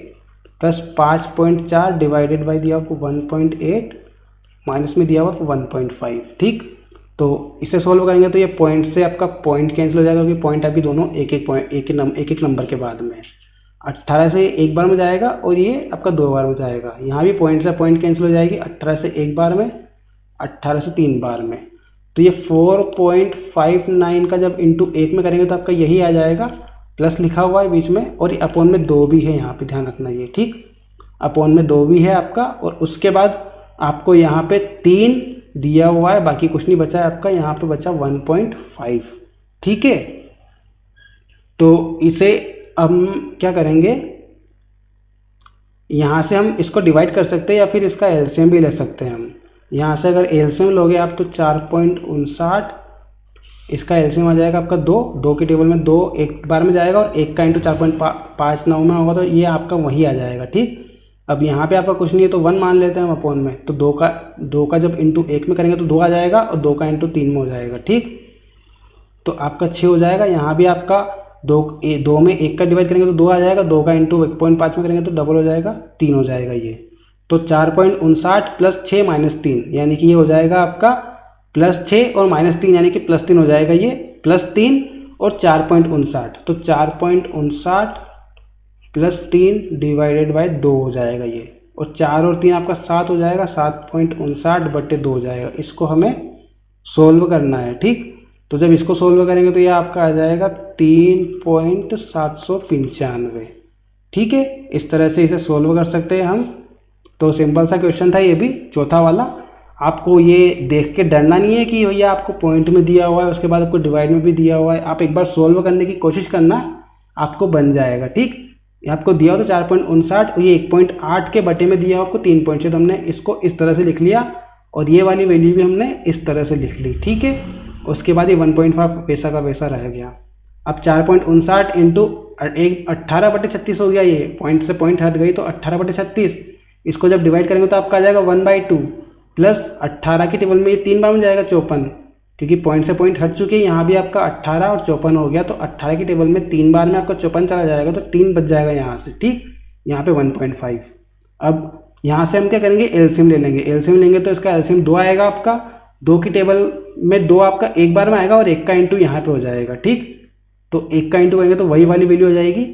plus 5.4 divided by दिया आपको 1.8 माइनस में दिया हुआ 1.5। ठीक, तो इसे सोल्व करेंगे तो ये पॉइंट से आपका पॉइंट कैंसिल हो जाएगा, क्योंकि पॉइंट आपकी दोनों एक एक नंबर के बाद में। 18 से एक बार में जाएगा और ये आपका 2 बार में जाएगा। यहाँ भी पॉइंट से पॉइंट कैंसिल हो जाएगी, 18 से एक बार में, 18 से 3 बार में, तो ये 4.59 का जब इंटू 1 में करेंगे तो आपका यही आ जाएगा, प्लस लिखा हुआ है बीच में और अपोन में 2 भी है, यहाँ पे ध्यान रखना ये। ठीक, अपोन में 2 भी है आपका, और उसके बाद आपको यहाँ पे 3 दिया हुआ है, बाकी कुछ नहीं बचा है आपका, यहाँ पे बचा 1.5। ठीक है, तो इसे हम क्या करेंगे, यहाँ से हम इसको डिवाइड कर सकते हैं या फिर इसका एलसीएम भी ले सकते हैं हम। यहाँ से अगर एलसीएम लोगे आप तो 4.59, इसका एलसीएम आ जाएगा आपका 2 की टेबल में 2 एक बार में जाएगा और 1 का इंटू 4.59 में होगा, तो ये आपका वही आ जाएगा। ठीक, अब यहाँ पे आपका कुछ नहीं है तो 1 मान लेते हैं हम अपोन में, तो 2 का जब इंटू 1 में करेंगे तो 2 आ जाएगा और 2 का इंटू 3 में हो जाएगा। ठीक, तो आपका 6 हो जाएगा। यहाँ भी आपका 2 में 1 का डिवाइड करेंगे तो 2 आ जाएगा, 2 का इंटू 1.5 में करेंगे तो डबल हो जाएगा, 3 हो जाएगा ये। तो 4.59 प्लस 6 माइनस 3, यानी कि ये हो जाएगा आपका प्लस 6 और माइनस 3, यानी कि प्लस 3 हो जाएगा ये, प्लस 3 और 4.59, तो 4.59 प्लस 3 डिवाइडेड बाई 2 हो जाएगा ये, और 4 और 3 आपका 7 हो जाएगा, 7.59/2 हो जाएगा। इसको हमें सोल्व करना है। ठीक, तो जब इसको सोल्व करेंगे तो ये आपका आ जाएगा 3.795। ठीक है, इस तरह से इसे सोल्व कर सकते हैं हम। तो सिंपल सा क्वेश्चन था ये भी, चौथा वाला। आपको ये देख के डरना नहीं है कि भैया आपको पॉइंट में दिया हुआ है उसके बाद आपको डिवाइड में भी दिया हुआ है, आप एक बार सोल्व करने की कोशिश करना, आपको बन जाएगा। ठीक, ये आपको दिया हो तो 4.59 और ये 1.8 के बटे में दिया हो आपको 3.6, तो हमने इसको इस तरह से लिख लिया और ये वाली वैल्यू भी हमने इस तरह से लिख ली। ठीक है, उसके बाद ये 1.5 वैसा का वैसा रह गया। अब 4.59 इंटू 18/36 हो गया, ये पॉइंट से पॉइंट हट गई तो 18/36, इसको जब डिवाइड करेंगे तो आपका आ जाएगा 1/2 प्लस 18 की टेबल में ये 3 बार में जाएगा 54, क्योंकि पॉइंट से पॉइंट हट चुके हैं। यहाँ भी आपका 18 और 54 हो गया, तो 18 की टेबल में 3 बार में आपका 54 चला जाएगा, तो 3 बच जाएगा यहाँ से। ठीक, यहाँ पे 1.5। अब यहाँ से हम क्या करेंगे, एलसीएम ले लेंगे। एलसीएम लेंगे तो इसका एलसीएम 2 आएगा आपका, 2 की टेबल में 2 आपका एक बार में आएगा और 1 का इंटू यहाँ पे हो जाएगा। ठीक, तो 1 का इंटू करेंगे तो वही वाली वैल्यू हो जाएगी।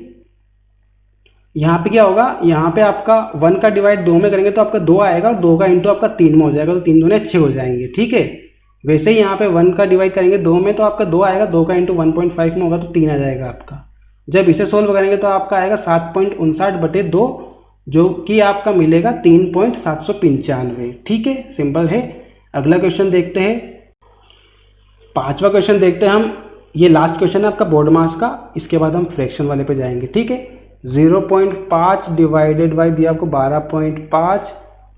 यहाँ पे क्या होगा, यहाँ पे आपका 1 का डिवाइड 2 में करेंगे तो आपका 2 आएगा और 2 का इंटू आपका 3 में हो जाएगा, तो 3 दूने 6 हो जाएंगे। ठीक है, वैसे ही यहाँ पे 1 का डिवाइड करेंगे 2 में तो आपका 2 आएगा, 2 का इंटू 1.5 में होगा तो 3 आ जाएगा आपका। जब इसे सोल्व करेंगे तो आपका आएगा 7.59/2, जो कि आपका मिलेगा 3.795। ठीक है, सिंपल है। अगला क्वेश्चन देखते हैं, 5वां क्वेश्चन देखते हैं हम। ये लास्ट क्वेश्चन है आपका बोर्ड मार्क्स का, इसके बाद हम फ्रैक्शन वाले पे जाएंगे। ठीक है, 0.5 डिवाइडेड बाई दिया आपको 12.5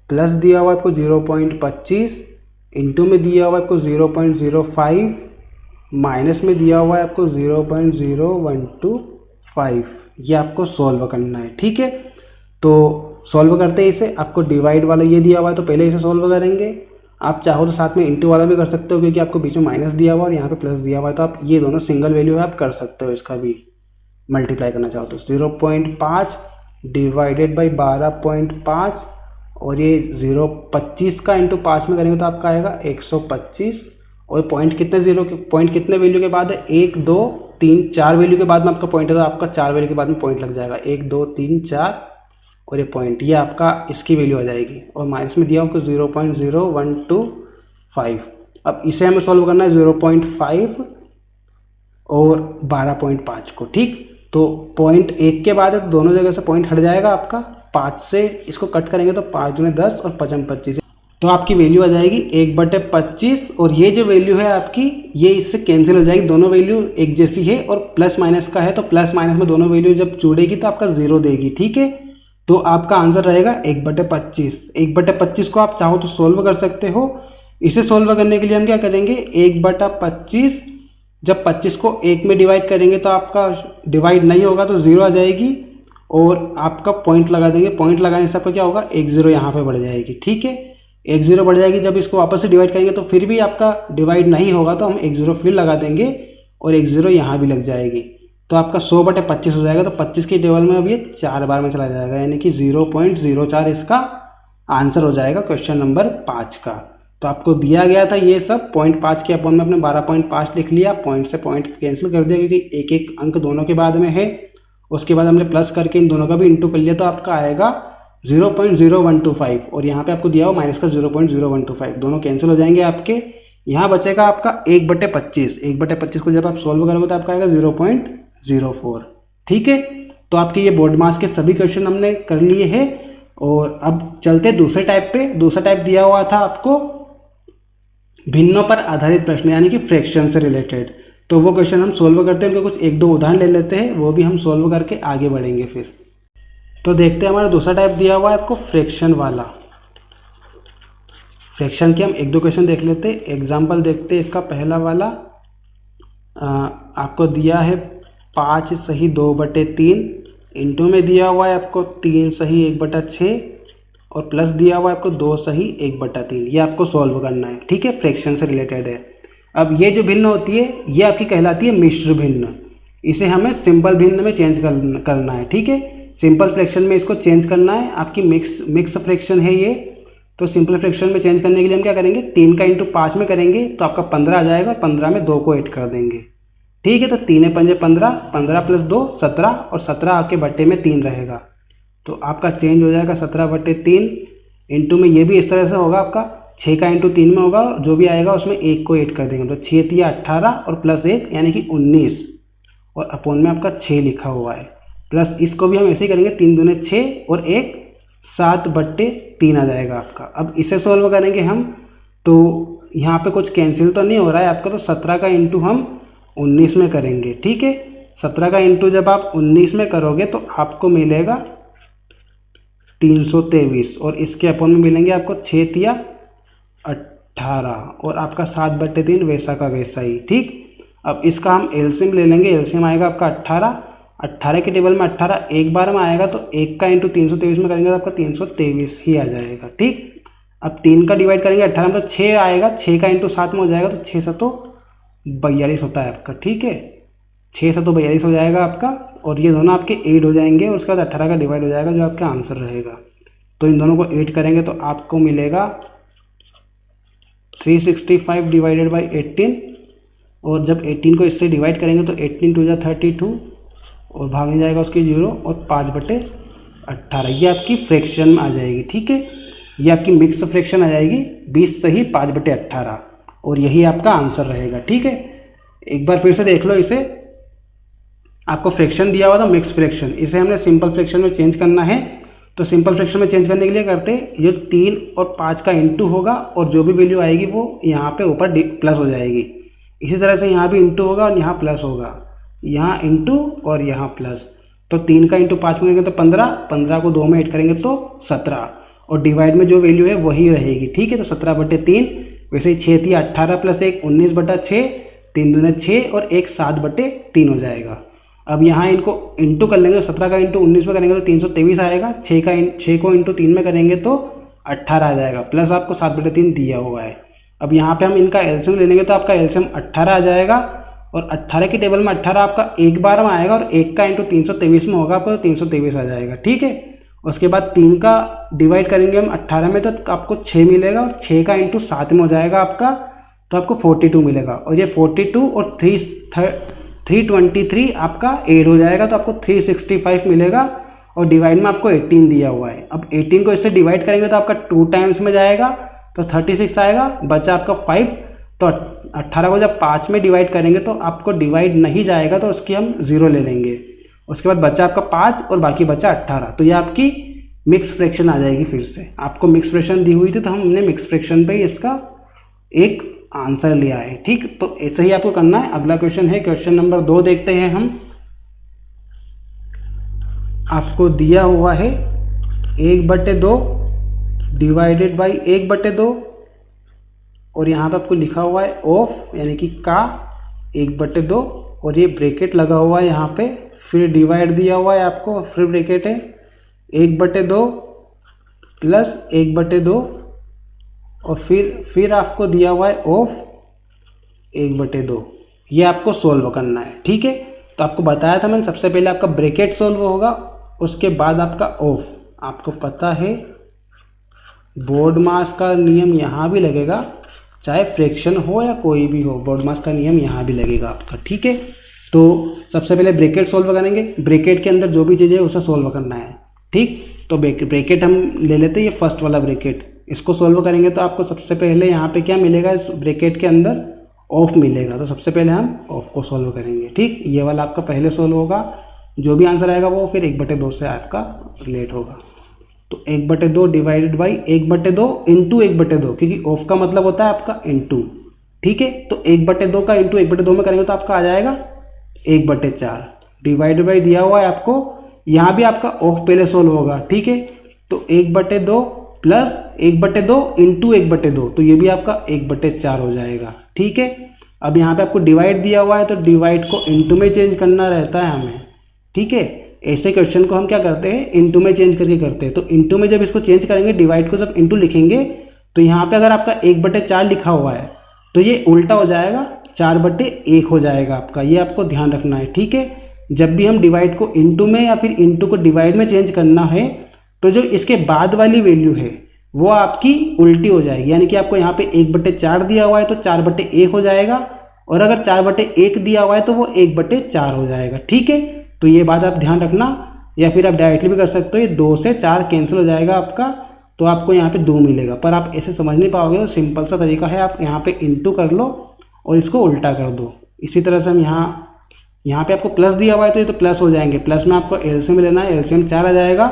प्लस दिया हुआ आपको 0.25 इंटू में दिया हुआ आपको 0.05 माइनस में दिया हुआ है आपको 0.0125। ये आपको सॉल्व करना है। ठीक है, तो सॉल्व करते हैं इसे। आपको डिवाइड वाला ये दिया हुआ है तो पहले इसे सॉल्व करेंगे। आप चाहो तो साथ में इंटू वाला भी कर सकते हो, क्योंकि आपको बीच में माइनस दिया हुआ है और यहाँ पे प्लस दिया हुआ है, तो आप ये दोनों सिंगल वैल्यू है, आप कर सकते हो इसका भी मल्टीप्लाई करना चाहो तो। 0.5 डिवाइडेड बाई 12.5 और ये 0.25 का इंटू 5 में करेंगे तो आपका आएगा 125। और पॉइंट कितने वैल्यू के बाद है, 1 2 3 4 वैल्यू के बाद में आपका पॉइंट है, तो आपका 4 वैल्यू के बाद में पॉइंट लग जाएगा, 1 2 3 4 और ये पॉइंट, ये आपका इसकी वैल्यू आ जाएगी। और माइनस में दिया आपको 0.0125। अब इसे हमें सॉल्व करना है 0.5 और 12.5 को। ठीक, तो पॉइंट 1 के बाद है तो दोनों जगह से पॉइंट हट जाएगा आपका। 5 से इसको कट करेंगे तो 5 दूनी 10 और 5 25, तो आपकी वैल्यू आ जाएगी 1/25। और ये जो वैल्यू है आपकी, ये इससे कैंसिल हो जाएगी, दोनों वैल्यू एक जैसी है। और प्लस माइनस का है तो प्लस माइनस में दोनों वैल्यू जब जुड़ेगी तो आपका 0 देगी। ठीक है, तो आपका आंसर रहेगा 1/25। 1/25 को आप चाहो तो सोल्व कर सकते हो। इसे सोल्व करने के लिए हम क्या करेंगे, 1/25 जब 25 को 1 में डिवाइड करेंगे तो आपका डिवाइड नहीं होगा तो 0 आ जाएगी और आपका पॉइंट लगा देंगे। पॉइंट लगाने से आपका क्या होगा, 1 0 यहाँ पे बढ़ जाएगी। ठीक है, 1 0 बढ़ जाएगी। जब इसको वापस से डिवाइड करेंगे तो फिर भी आपका डिवाइड नहीं होगा तो हम 1 0 फिर लगा देंगे और 1 0 यहाँ भी लग जाएगी, तो आपका 100/25 हो जाएगा। तो 25 के टेबल में अब ये 4 बार में चला जाएगा, यानी कि 0.04 इसका आंसर हो जाएगा क्वेश्चन नंबर 5 का। तो आपको दिया गया था ये सब, 0.5 के अपॉन में अपने 12.5 लिख लिया, पॉइंट से पॉइंट कैंसिल कर दिया क्योंकि एक एक अंक दोनों के बाद में है। उसके बाद हमने प्लस करके इन दोनों का भी इंटू कर लिया, तो आपका आएगा 0.0125 और यहाँ पे आपको दिया हो माइनस का 0.0125, दोनों कैंसिल हो जाएंगे आपके। यहाँ बचेगा आपका 1/25। 1/25 को जब आप सोल्व करोगे तो आपका आएगा 0.04। ठीक है, तो आपके ये बोर्ड मार्क्स के सभी क्वेश्चन हमने कर लिए हैं। और अब चलते दूसरे टाइप पे। दूसरा टाइप दिया हुआ था आपको भिन्नों पर आधारित प्रश्न, यानी कि फ्रैक्शन से रिलेटेड। तो वो क्वेश्चन हम सोल्व करते हैं, उनके कुछ 1 2 उदाहरण ले लेते हैं, वो भी हम सोल्व करके आगे बढ़ेंगे फिर। तो देखते हैं हमारा दूसरा टाइप दिया हुआ है आपको फ्रैक्शन वाला। फ्रैक्शन के हम 1 2 क्वेश्चन देख लेते हैं। एग्जाम्पल देखते हैं इसका पहला वाला। आपको दिया है 5 सही 2/3 इंटू में दिया हुआ है आपको 3 सही 1/6 और प्लस दिया हुआ है आपको 2 सही 1/3। ये आपको सॉल्व करना है। ठीक है, फ्रैक्शन से रिलेटेड है। अब ये जो भिन्न होती है ये आपकी कहलाती है मिश्र भिन्न। इसे हमें सिंपल भिन्न में चेंज करना है। ठीक है, सिंपल फ्रैक्शन में इसको चेंज करना है। आपकी मिक्स फ्रैक्शन है ये, तो सिंपल फ्रैक्शन में चेंज करने के लिए हम क्या करेंगे, 3 का इंटू 5 में करेंगे तो आपका 15 आ जाएगा। 15 में 2 को ऐड कर देंगे। ठीक है, तो 3 5 15, 15 प्लस 2 17 और 17 आपके बट्टे में 3 रहेगा, तो आपका चेंज हो जाएगा 17/3। इंटू में ये भी इस तरह से होगा, आपका 6 का इंटू 3 में होगा, जो भी आएगा उसमें 1 को ऐड कर देंगे, तो 6 3 18 और प्लस 1 यानी कि 19 और अपोन में आपका 6 लिखा हुआ है। प्लस इसको भी हम ऐसे ही करेंगे, 3 दूने 6 और 1 7/3 आ जाएगा आपका। अब इसे सॉल्व करेंगे हम, तो यहाँ पे कुछ कैंसिल तो नहीं हो रहा है आपका, तो 17 का इंटू हम 19 में करेंगे। ठीक है, 17 का इंटू जब आप 19 में करोगे तो आपको मिलेगा 323 और इसके अपोन में मिलेंगे आपको 6 3 18 और आपका 7/3 वैसा का वैसा ही। ठीक, अब इसका हम एलसीएम ले लेंगे। एलसीएम आएगा आपका 18 के टेबल में 18 एक बार में आएगा, तो 1 का इंटू 323 में करेंगे तो आपका 323 ही आ जाएगा। ठीक, अब 3 का डिवाइड करेंगे 18 में तो 6 आएगा, 6 का इंटू 7 में हो जाएगा, तो 6 7 42 होता है आपका। ठीक है, 6 7 42 हो जाएगा आपका और ये दोनों आपके ऐड हो जाएंगे और उसके बाद 18 का डिवाइड हो जाएगा, जो आपका आंसर रहेगा। तो इन दोनों को ऐड करेंगे तो आपको मिलेगा 365 डिवाइडेड बाई 18 और जब 18 को इससे डिवाइड करेंगे तो 18 2 जा 32 और भाग नहीं जाएगा उसकी 0 और 5/18। ये आपकी फ्रैक्शन में आ जाएगी। ठीक है, ये आपकी मिक्स फ्रैक्शन आ जाएगी 20 सही 5/18 और यही आपका आंसर रहेगा। ठीक है, एक बार फिर से देख लो इसे। आपको फ्रैक्शन दिया हुआ था मिक्स फ्रैक्शन, इसे हमने सिंपल फ्रैक्शन में चेंज करना है। तो सिंपल फ्रैक्शन में चेंज करने के लिए करते ये 3 और 5 का इंटू होगा और जो भी वैल्यू आएगी वो यहाँ पे ऊपर प्लस हो जाएगी। इसी तरह से यहाँ भी इंटू होगा और यहाँ प्लस होगा, यहाँ इंटू और यहाँ प्लस। तो 3 का इंटू 5 में करेंगे तो 15, 15 को 2 में ऐड करेंगे तो 17, और डिवाइड में जो वैल्यू है वही रहेगी। ठीक है, तो 17/3, वैसे ही 6 थी 18 + 1 19/6, 3 दूने 6 और 1 7/3 हो जाएगा। अब यहाँ इनको इंटू कर लेंगे, 17 का इंटू 19 में करेंगे तो 323 आएगा, 6 को इंटू 3 में करेंगे तो 18 आ जाएगा, प्लस आपको 7/3 दिया हुआ है। अब यहाँ पे हम इनका एलसीएम ले लेंगे तो आपका एलसीएम 18 आ जाएगा, और 18 की टेबल में 18 आपका एक बार में आएगा, और 1 का इंटू 323 में होगा आपको तो 323 आ जाएगा। ठीक है, उसके बाद 3 का डिवाइड करेंगे हम 18 में तो आपको 6 मिलेगा, और 6 का इंटू 7 में हो जाएगा आपका, तो आपको 42 मिलेगा, और ये 42 और 323 आपका ऐड हो जाएगा तो आपको 365 मिलेगा, और डिवाइड में आपको 18 दिया हुआ है। अब 18 को इससे डिवाइड करेंगे तो आपका 2 टाइम्स में जाएगा तो 36 आएगा, बचा आपका 5। तो 18 को जब 5 में डिवाइड करेंगे तो आपको डिवाइड नहीं जाएगा तो उसकी हम 0 ले लेंगे। उसके बाद बचा आपका 5 और बाकी बचा 18, तो ये आपकी मिक्स फ्रैक्शन आ जाएगी। फिर से आपको मिक्स फ्रैक्शन दी हुई थी तो हमने मिक्स फ्रैक्शन पे ही इसका एक आंसर लिया है। ठीक, तो ऐसे ही आपको करना है। अगला क्वेश्चन है क्वेश्चन नंबर 2, देखते हैं हम। आपको दिया हुआ है 1/2 डिवाइडेड बाई 1/2, और यहाँ पे आपको लिखा हुआ है ऑफ यानी कि का 1/2, और ये ब्रैकेट लगा हुआ है यहाँ पे, फिर डिवाइड दिया हुआ है आपको, फिर ब्रैकेट है 1/2 प्लस 1/2, और फिर आपको दिया हुआ है ऑफ 1/2। ये आपको सोल्व करना है। ठीक है, तो आपको बताया था मैंने, सबसे पहले आपका ब्रैकेट सोल्व होगा, उसके बाद आपका ऑफ। आपको पता है बोर्ड मास का नियम यहाँ भी लगेगा, चाहे फ्रैक्शन हो या कोई भी हो, बोर्ड मास का नियम यहाँ भी लगेगा आपका। ठीक है, तो सबसे पहले ब्रैकेट सोल्व करेंगे, ब्रैकेट के अंदर जो भी चीज़ है उसे सोल्व करना है। ठीक, तो ब्रैकेट हम ले लेते हैं, ये फर्स्ट वाला ब्रैकेट, इसको सोल्व करेंगे तो आपको सबसे पहले यहाँ पे क्या मिलेगा, इस ब्रैकेट के अंदर ऑफ मिलेगा, तो सबसे पहले हम ऑफ को सोल्व करेंगे। ठीक, ये वाला आपका पहले सोल्व होगा, जो भी आंसर आएगा वो फिर 1/2 से आपका रिलेट होगा। तो 1/2 डिवाइडेड बाई 1/2 इंटू 1/2, क्योंकि ऑफ का मतलब होता है आपका इंटू। ठीक है, तो 1/2 का इंटू 1/2 में करेंगे तो आपका आ जाएगा 1/4 डिवाइडेड बाई दिया हुआ है आपको, यहाँ भी आपका ऑफ पहले सोल्व होगा। ठीक है, तो 1/2 प्लस 1/2 इंटू 1/2, तो ये भी आपका 1/4 हो जाएगा। ठीक है, अब यहाँ पे आपको डिवाइड दिया हुआ है तो डिवाइड को इंटू में चेंज करना रहता है हमें। ठीक है, ऐसे क्वेश्चन को हम क्या करते हैं, इंटू में चेंज करके करते हैं। तो इंटू में जब इसको चेंज करेंगे, डिवाइड को जब इंटू लिखेंगे, तो यहाँ पे अगर आपका 1/4 लिखा हुआ है तो ये उल्टा हो जाएगा, 4/1 हो जाएगा आपका, ये आपको ध्यान रखना है। ठीक है, जब भी हम डिवाइड को इंटू में या फिर इंटू को डिवाइड में चेंज करना है तो जो इसके बाद वाली वैल्यू है वो आपकी उल्टी हो जाएगी, यानी कि आपको यहाँ पे 1/4 दिया हुआ है तो 4/1 हो जाएगा, और अगर 4/1 दिया हुआ है तो वो 1/4 हो जाएगा। ठीक है, तो ये बात आप ध्यान रखना, या फिर आप डायरेक्टली भी कर सकते हो, ये 2 से 4 कैंसिल हो जाएगा आपका, तो आपको यहाँ पे 2 मिलेगा। पर आप ऐसे समझ नहीं पाओगे, तो सिंपल सा तरीका है, आप यहाँ पे इंटू कर लो और इसको उल्टा कर दो। इसी तरह से हम यहाँ पे आपको प्लस दिया हुआ है तो ये तो प्लस हो जाएंगे, प्लस में आपको एलसीएम लेना है, एलसीएम 4 आ जाएगा।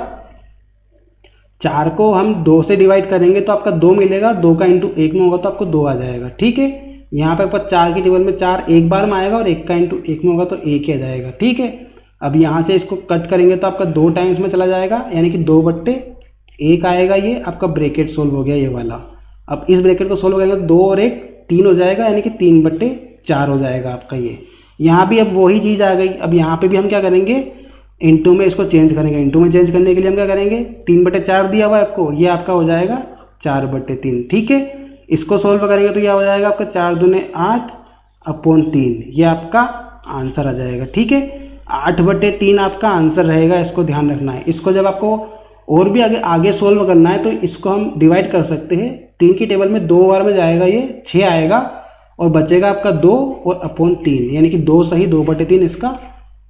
4 को हम 2 से डिवाइड करेंगे तो आपका 2 मिलेगा, 2 का इंटू 1 में होगा तो आपको 2 आ जाएगा। ठीक है, यहाँ पे आपका 4 की टेबल में 4 एक बार में आएगा, और 1 का इंटू 1 में होगा तो 1 ही आ जाएगा। ठीक है, अब यहाँ से इसको कट करेंगे तो आपका 2 टाइम्स में चला जाएगा, यानी कि 2/1 आएगा, ये आपका ब्रैकेट सोल्व हो गया ये वाला। अब इस ब्रैकेट को सोल्व करेंगे तो 2 और 1 3 हो जाएगा, यानी कि 3/4 हो जाएगा आपका ये। यहाँ भी अब वही चीज़ आ गई, अब यहाँ पे भी हम क्या करेंगे, इंटू में इसको चेंज करेंगे। इंटू में चेंज करने के लिए हम क्या करेंगे, 3/4 दिया हुआ है आपको, ये आपका हो जाएगा 4/3। ठीक है, इसको सोल्व करेंगे तो क्या हो जाएगा आपका 4 दूने 8/3, ये आपका आंसर आ जाएगा। ठीक है, 8/3 आपका आंसर रहेगा, इसको ध्यान रखना है। इसको जब आपको और भी आगे सोल्व करना है तो इसको हम डिवाइड कर सकते हैं, 3 की टेबल में 2 बार में जाएगा, ये 6 आएगा, और बचेगा आपका 2 और अपॉन 3, यानी कि 2 सही 2/3 इसका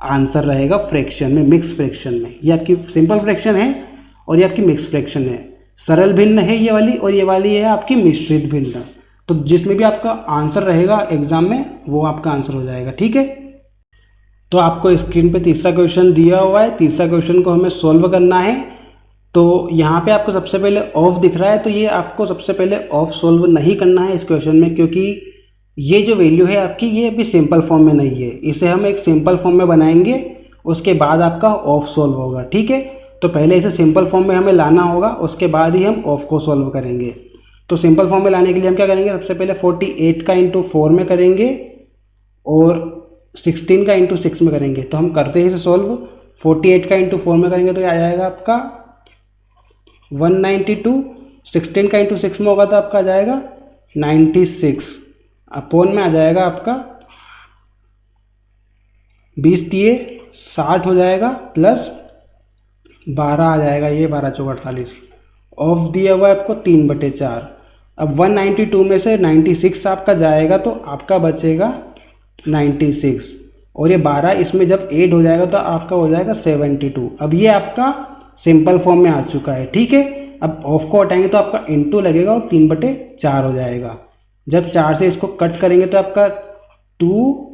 आंसर रहेगा फ्रैक्शन में, मिक्स फ्रैक्शन में। ये आपकी सिंपल फ्रैक्शन है और ये आपकी मिक्स फ्रैक्शन है। सरल भिन्न है ये वाली, और ये वाली है आपकी मिश्रित भिन्न। तो जिसमें भी आपका आंसर रहेगा एग्जाम में वो आपका आंसर हो जाएगा। ठीक है, तो आपको स्क्रीन पे तीसरा क्वेश्चन दिया हुआ है, तीसरा क्वेश्चन को हमें सोल्व करना है। तो यहाँ पे आपको सबसे पहले ऑफ दिख रहा है, तो ये आपको सबसे पहले ऑफ सोल्व नहीं करना है इस क्वेश्चन में, क्योंकि ये जो वैल्यू है आपकी ये अभी सिंपल फॉर्म में नहीं है, इसे हम एक सिंपल फॉर्म में बनाएंगे, उसके बाद आपका ऑफ सॉल्व होगा। ठीक है, तो पहले इसे सिंपल फॉर्म में हमें लाना होगा, उसके बाद ही हम ऑफ को सॉल्व करेंगे। तो सिंपल फॉर्म में लाने के लिए हम क्या करेंगे, सबसे पहले 48 का इंटू 4 में करेंगे और 16 का इंटू 6 में करेंगे। तो हम करते हैं इसे सॉल्व। 48 का इंटू 4 में करेंगे तो ये आ जाएगा आपका 192, 16 का इंटू 6 में होगा तो आपका आ जाएगा 96, अपोन में आ जाएगा आपका 20 दिए 60 हो जाएगा प्लस 12 आ जाएगा, ये 12 चौक 48। ऑफ दिया हुआ है आपको 3/4। अब 192 में से 96 आपका जाएगा तो आपका बचेगा 96, और ये 12 इसमें जब ऐड हो जाएगा तो आपका हो जाएगा 72। अब ये आपका सिंपल फॉर्म में आ चुका है। ठीक है, अब ऑफ को हटाएंगे तो आपका इंटू लगेगा और 3/4 हो जाएगा। जब 4 से इसको कट करेंगे तो आपका 2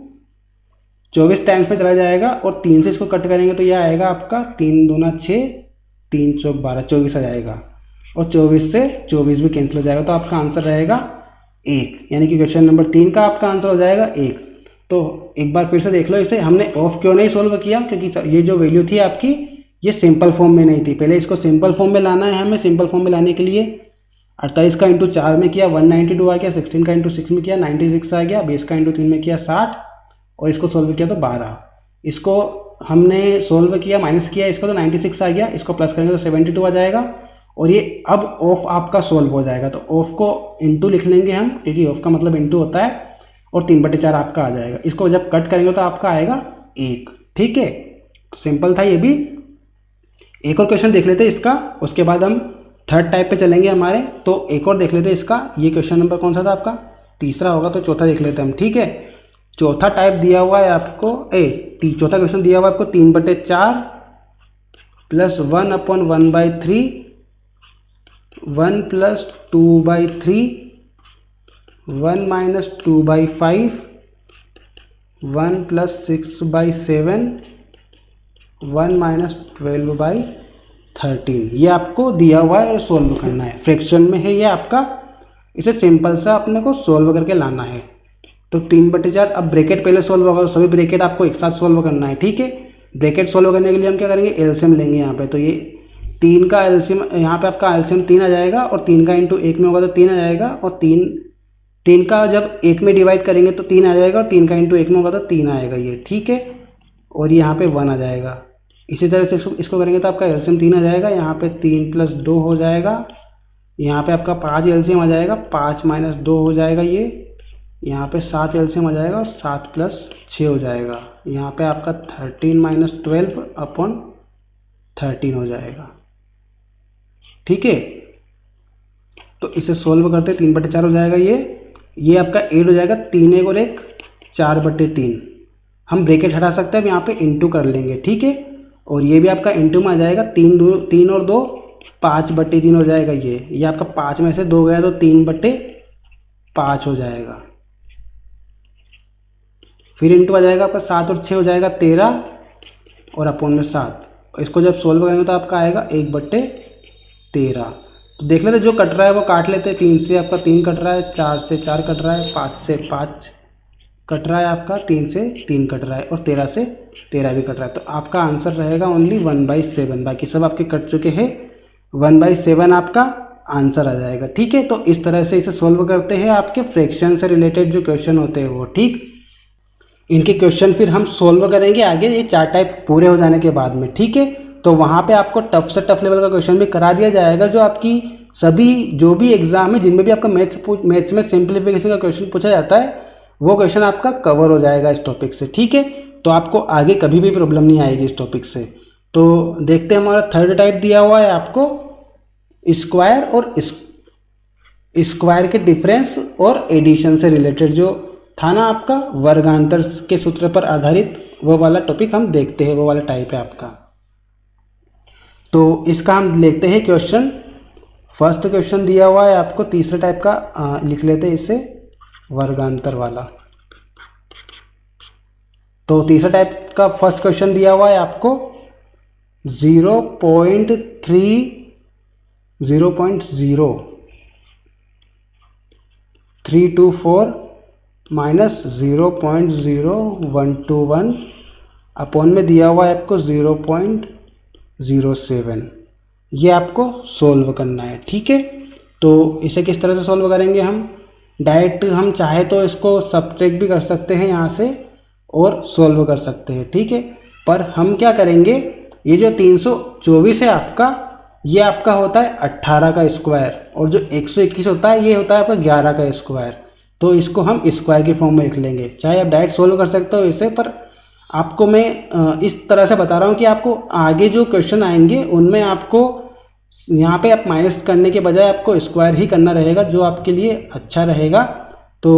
24 टाइम्स में चला जाएगा, और 3 से इसको कट करेंगे तो यह आएगा आपका 3 दूना 6, 3 चौक 12, 24 आ जाएगा, और 24 से 24 भी कैंसिल हो जाएगा, तो आपका आंसर रहेगा 1, यानी कि क्वेश्चन नंबर 3 का आपका आंसर हो जाएगा 1। तो एक बार फिर से देख लो इसे, हमने ऑफ क्यों नहीं सोल्व किया, क्योंकि ये जो वैल्यू थी आपकी ये सिंपल फॉर्म में नहीं थी। पहले इसको सिंपल फॉर्म में लाना है हमें। सिंपल फॉर्म में लाने के लिए 28 का इंटू 4 में किया 192 आ गया, 16 का इंटू 6 में किया 96 आ गया, 20 का इंटू 3 में किया 60, और इसको सोल्व किया तो 12। इसको हमने सोल्व किया, माइनस किया इसको तो 96 आ गया, इसको प्लस करेंगे तो 72 आ जाएगा, और ये अब ऑफ आपका सोल्व हो जाएगा। तो ऑफ को इंटू लिख लेंगे हम, क्योंकि ऑफ का मतलब इंटू होता है, और 3/4 आपका आ जाएगा। इसको जब कट करेंगे तो आपका आएगा 1। ठीक है, सिंपल था ये भी। एक और क्वेश्चन देख लेते हैं इसका, उसके बाद हम थर्ड टाइप पे चलेंगे हमारे। तो एक और देख लेते हैं इसका। ये क्वेश्चन नंबर कौन सा था आपका, तीसरा होगा, तो चौथा देख लेते हैं हम। ठीक है, चौथा टाइप दिया हुआ है आपको, चौथा क्वेश्चन दिया हुआ है आपको 3/4 plus 1/1/3, 1 plus 2/3, 1 minus 2/5, 1 plus 6/7, 1 minus 12/13। ये आपको दिया हुआ है और सोल्व करना है। फ्रैक्शन में है ये आपका, इसे सिंपल सा अपने को सोल्व करके लाना है। तो 3/4, अब ब्रैकेट पहले सोल्व होगा, तो सभी ब्रैकेट आपको एक साथ सोल्व करना है। ठीक है, ब्रैकेट सोल्व करने के लिए हम क्या करेंगे, एलसीएम लेंगे यहाँ पे। तो ये 3 का एलसीएम, यहाँ पे आपका एलसीएम 3 आ जाएगा, और 3 का इंटू 1 में होगा तो 3 आ जाएगा, और 3 का जब 1 में डिवाइड करेंगे तो 3 आ जाएगा, और 3 का इंटू 1 में होगा तो 3 आएगा ये। ठीक है, और यहाँ पे 1 आ जाएगा। इसी तरह से इसको करेंगे तो आपका एलसीएम 3 आ जाएगा, यहाँ पे 3 प्लस 2 हो जाएगा, यहाँ पे आपका 5 एलसीएम आ जाएगा, 5 माइनस 2 हो जाएगा ये, यहाँ पे 7 एलसीएम आ जाएगा, और 7 प्लस 6 हो जाएगा, यहाँ पे आपका 13 माइनस 12/13 हो जाएगा। ठीक है, तो इसे सोल्व करते 3/4 हो जाएगा ये आपका 8 हो जाएगा, 3 1 और 1 4/3। हम ब्रैकेट हटा सकते हैं, अब यहाँ पे इंटू कर लेंगे। ठीक है, और ये भी आपका इंटू में आ जाएगा, 3 और 2 5/3 हो जाएगा। ये आपका 5 में से 2 गया तो 3/5 हो जाएगा। फिर इंटू आ जाएगा आपका 7 और 6 हो जाएगा 13, और अपोन में 7। इसको जब सोल्व करेंगे तो आपका आएगा 1/13। तो देख लेते जो कट रहा है वो काट लेते हैं। 3 से आपका 3 कट रहा है, 4 से 4 कट रहा है, 5 से 5 कट रहा है आपका, 3 से 3 कट रहा है, और 13 से 13 भी कट रहा है। तो आपका आंसर रहेगा ओनली 1/7। बाकी सब आपके कट चुके हैं, 1/7 आपका आंसर आ जाएगा। ठीक है, तो इस तरह से इसे सोल्व करते हैं आपके फ्रैक्शन से रिलेटेड जो क्वेश्चन होते हैं वो। ठीक, इनके क्वेश्चन फिर हम सोल्व करेंगे आगे, ये 4 टाइप पूरे हो जाने के बाद में। ठीक है, तो वहाँ पे आपको टफ से टफ लेवल का क्वेश्चन भी करा दिया जाएगा, जो आपकी सभी जो भी एग्जाम है जिनमें भी आपका मैथ्स में सिंप्लीफिकेशन का क्वेश्चन पूछा जाता है, वो क्वेश्चन आपका कवर हो जाएगा इस टॉपिक से। ठीक है, तो आपको आगे कभी भी प्रॉब्लम नहीं आएगी इस टॉपिक से। तो देखते हैं, हमारा थर्ड टाइप दिया हुआ है आपको स्क्वायर और स्क्वायर के डिफरेंस और एडिशन से रिलेटेड जो था ना आपका, वर्गांतर के सूत्र पर आधारित, वो वाला टॉपिक हम देखते हैं, वो वाला टाइप है आपका। तो इसका हम देखते हैं क्वेश्चन। फर्स्ट क्वेश्चन दिया हुआ है आपको तीसरे टाइप का, लिख लेते हैं इसे, वर्गांतर वाला। तो तीसरा टाइप का फर्स्ट क्वेश्चन दिया हुआ है आपको 0.324 माइनस 0.0121 अपॉन में दिया हुआ है आपको 0.07। ये आपको सोल्व करना है, ठीक है। तो इसे किस तरह से सोल्व करेंगे हम? डायरेक्ट हम चाहे तो इसको सब्ट्रैक्ट भी कर सकते हैं यहाँ से और सोल्व कर सकते हैं, ठीक है। पर हम क्या करेंगे, ये जो 324 है आपका, ये आपका होता है 18 का स्क्वायर, और जो 121 होता है ये होता है आपका 11 का स्क्वायर। तो इसको हम स्क्वायर की फॉर्म में लिख लेंगे। चाहे आप डायरेक्ट सोल्व कर सकते हो इसे, पर आपको मैं इस तरह से बता रहा हूँ कि आपको आगे जो क्वेश्चन आएंगे उनमें आपको यहाँ पे आप माइनस करने के बजाय आपको स्क्वायर ही करना रहेगा, जो आपके लिए अच्छा रहेगा। तो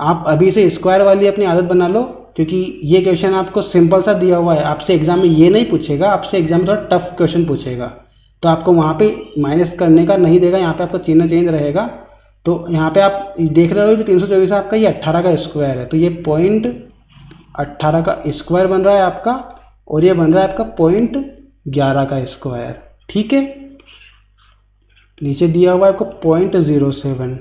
आप अभी से स्क्वायर वाली अपनी आदत बना लो, क्योंकि ये क्वेश्चन आपको सिंपल सा दिया हुआ है। आपसे एग्जाम में ये नहीं पूछेगा, आपसे एग्जाम में थोड़ा टफ क्वेश्चन पूछेगा, तो आपको वहाँ पे माइनस करने का नहीं देगा, यहाँ पे आपका चिन्ह चेंज रहेगा। तो यहाँ पे आप देख रहे हो जो 324 आपका ये 18 का स्क्वायर है, तो ये 0.18 का स्क्वायर बन रहा है आपका, और ये बन रहा है आपका 0.11 का स्क्वायर, ठीक है। नीचे दिया हुआ है आपको 0.07।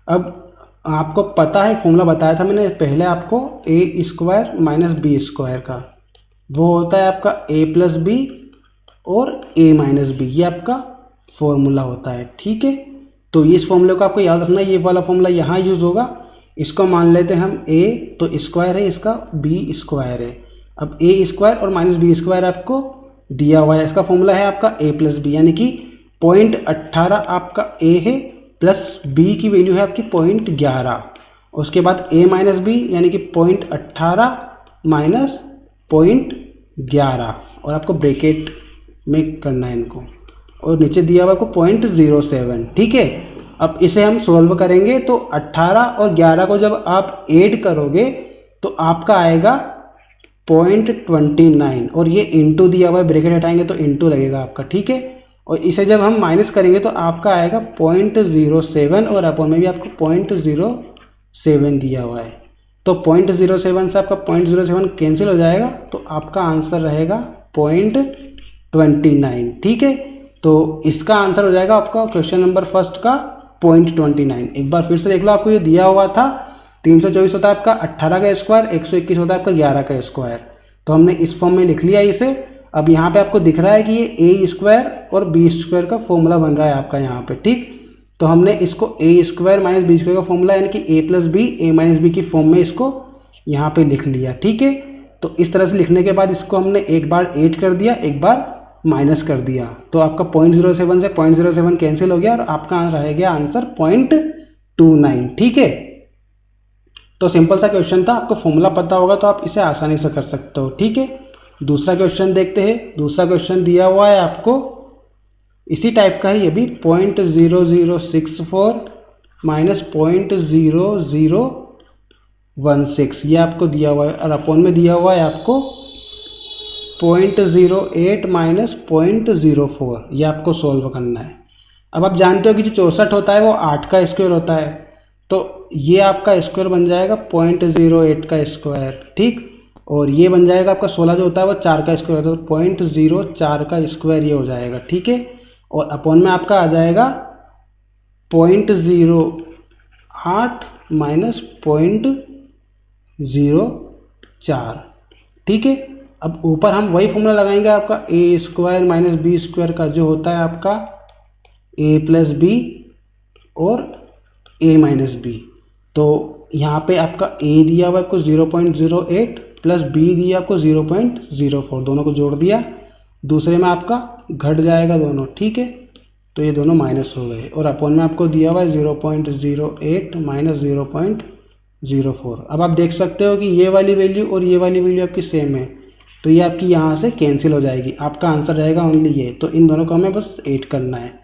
अब आपको पता है, फॉर्मूला बताया था मैंने पहले आपको, ए स्क्वायर माइनस बी स्क्वायर का, वो होता है आपका ए प्लस बी और ए माइनस बी, ये आपका फॉर्मूला होता है, ठीक है। तो इस फॉर्मूले को आपको याद रखना है, ये वाला फॉर्मूला यहाँ यूज़ होगा। इसको मान लेते हैं हम ए, तो स्क्वायर है इसका, बी स्क्वायर है। अब ए स्क्वायर और माइनस बी स्क्वायर आपको दिया हुआ है, इसका फॉर्मूला है आपका ए प्लस बी, यानी कि 0.18 आपका ए है, प्लस बी की वैल्यू है आपकी 0.11, उसके बाद ए माइनस बी यानी कि 0.18 माइनस 0.11, और आपको ब्रैकेट में करना है इनको, और नीचे दिया हुआ आपको 0.07, ठीक है। अब इसे हम सोल्व करेंगे, तो 18 और 11 को जब आप ऐड करोगे तो आपका आएगा 0.29, और ये इंटू दिया हुआ है, ब्रैकेट हटाएंगे तो इंटू लगेगा आपका, ठीक है। और इसे जब हम माइनस करेंगे तो आपका आएगा 0.07, और अपॉन में भी आपको 0.07 दिया हुआ है। तो 0.07 से आपका 0.07 कैंसिल हो जाएगा, तो आपका आंसर रहेगा 0.29, ठीक है। तो इसका आंसर हो जाएगा आपका क्वेश्चन नंबर फर्स्ट का 0.29। एक बार फिर से देख लो, आपको ये दिया हुआ था 324 होता है आपका 18 का स्क्वायर, 121 होता है आपका 11 का स्क्वायर, तो हमने इस फॉर्म में लिख लिया इसे। अब यहाँ पे आपको दिख रहा है कि ये ए स्क्वायर और बी स्क्वायर का फॉर्मूला बन रहा है आपका यहाँ पे, ठीक। तो हमने इसको ए स्क्वायर माइनस बी स्क्वायर का फॉर्मूला, यानी कि ए प्लस बी ए माइनस बी की फॉर्म में इसको यहाँ पे लिख लिया, ठीक है। तो इस तरह से लिखने के बाद इसको हमने एक बार ऐड कर दिया, एक बार माइनस कर दिया, तो आपका 0.07 से 0.07 कैंसिल हो गया, और आपका रह गया आंसर 0.29, ठीक है। तो सिंपल सा क्वेश्चन था, आपको फॉर्मूला पता होगा तो आप इसे आसानी से कर सकते हो, ठीक है। दूसरा क्वेश्चन देखते हैं। दूसरा क्वेश्चन दिया हुआ है आपको इसी टाइप का है, ये भी 0.0064 माइनस 0.0016, ये आपको दिया हुआ है, और अपॉन में दिया हुआ है आपको 0.08 माइनस 0.04, ये आपको सोल्व करना है। अब आप जानते हो कि जो 64 होता है वो 8 का स्क्वायर होता है, तो ये आपका स्क्वायर बन जाएगा 0.08 का स्क्वायर, ठीक। और ये बन जाएगा आपका 16 जो होता है वो 4 का स्क्वायर होता है, तो 0.04 का स्क्वायर ये हो जाएगा, ठीक है। और अपॉन में आपका आ जाएगा 0.08 माइनस 0.04, ठीक है। अब ऊपर हम वही फॉर्मूला लगाएंगे आपका ए स्क्वायर माइनस बी स्क्वायर का, जो होता है आपका ए प्लस बी और ए माइनस बी। तो यहाँ पे आपका ए दिया हुआ आपको 0.08 प्लस बी दिया आपको 0.04, दोनों को जोड़ दिया, दूसरे में आपका घट जाएगा दोनों, ठीक है। तो ये दोनों माइनस हो गए, और अपॉन में आपको दिया हुआ है 0.08 माइनस 0.04। अब आप देख सकते हो कि ये वाली वैल्यू और ये वाली वैल्यू आपकी सेम है, तो ये आपकी यहाँ से कैंसिल हो जाएगी, आपका आंसर रहेगा ओनली ये। तो इन दोनों को हमें बस ऐड करना है,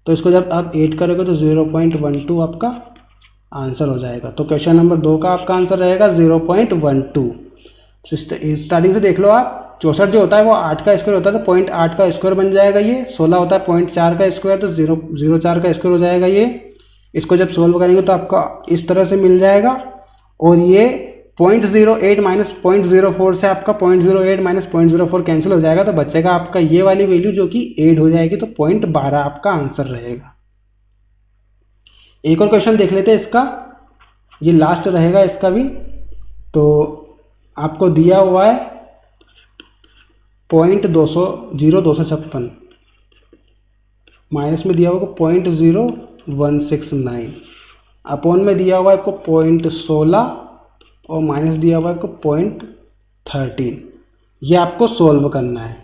तो इसको जब आप ऐड करोगे तो 0.12 आपका आंसर हो जाएगा। तो क्वेश्चन नंबर 2 का आपका आंसर रहेगा 0.12। स्टार्टिंग से देख लो आप, 64 जो होता है वो 8 का स्क्वायर होता है, तो 0.8 का स्क्वायर बन जाएगा ये। 16 होता है 0.4 का स्क्वायर, तो 0.04 का स्क्वायर हो जाएगा ये। इसको जब सोल्व करेंगे तो आपका इस तरह से मिल जाएगा, और ये 0.08 माइनस 0.04 से आपका 0.08 माइनस 0.04 कैंसिल हो जाएगा, तो बचेगा आपका ये वाली वैल्यू जो कि ऐड हो जाएगी, तो 0.12 आपका आंसर रहेगा। एक और क्वेश्चन देख लेते हैं इसका। ये लास्ट रहेगा इसका भी। तो आपको दिया हुआ है 0.256 माइनस में दिया हुआ आपको 0.0169 अपॉन में दिया हुआ है आपको 0.16 और माइनस दिया हुआ है आपको 0.13। ये आपको सोल्व करना है।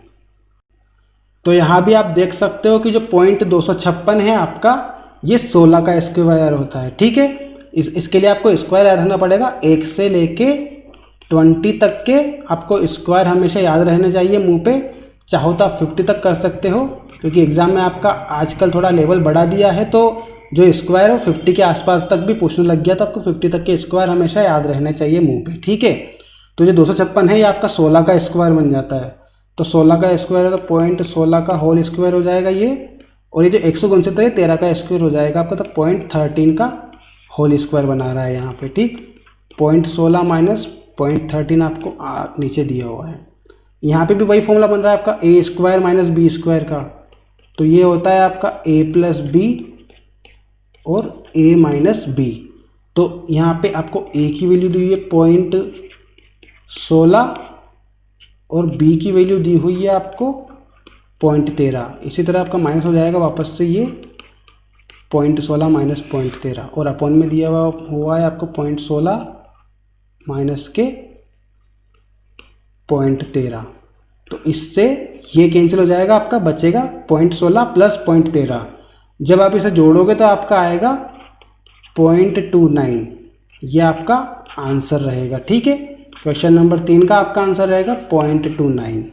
तो यहाँ भी आप देख सकते हो कि जो 0.256 है आपका, ये 16 का स्क्वायर होता है। ठीक है, इसके लिए आपको स्क्वायर याद रखना पड़ेगा। 1 से लेके 20 तक के आपको स्क्वायर हमेशा याद रहने चाहिए मुंह पे। चाहो तो आप 50 तक कर सकते हो, क्योंकि एग्ज़ाम में आपका आजकल थोड़ा लेवल बढ़ा दिया है, तो जो स्क्वायर हो 50 के आसपास तक भी पूछने लग गया, तो आपको 50 तक के स्क्वायर हमेशा याद रहने चाहिए मुंह पे। ठीक है, तो जो 256 है ये आपका 16 का स्क्वायर बन जाता है। तो 16 का स्क्वायर है तो 0.16 का होल स्क्वायर हो जाएगा ये, और ये जो 169 है 13 का स्क्वायर हो जाएगा आपका, तो 0.13 का होल स्क्वायर बना रहा है यहाँ पे। ठीक, 0.16 माइनस 0.13 आपको नीचे दिया हुआ है। यहाँ पे भी वही फॉर्मूला बन रहा है आपका ए स्क्वायर माइनस बी स्क्वायर का। तो ये होता है आपका a प्लस बी और a माइनस बी। तो यहाँ पे आपको a की वैल्यू दी हुई है 0.16 और b की वैल्यू दी हुई है आपको 0.13। इसी तरह आपका माइनस हो जाएगा वापस से ये 0.16 माइनस 0.13, और अपॉन में दिया हुआ है आपको 0.16 माइनस के 0.13। तो इससे ये कैंसिल हो जाएगा, आपका बचेगा 0.16 प्लस 0.13। जब आप इसे जोड़ोगे तो आपका आएगा 0.29। ये आपका आंसर रहेगा। ठीक है, क्वेश्चन नंबर 3 का आपका आंसर रहेगा 0.29।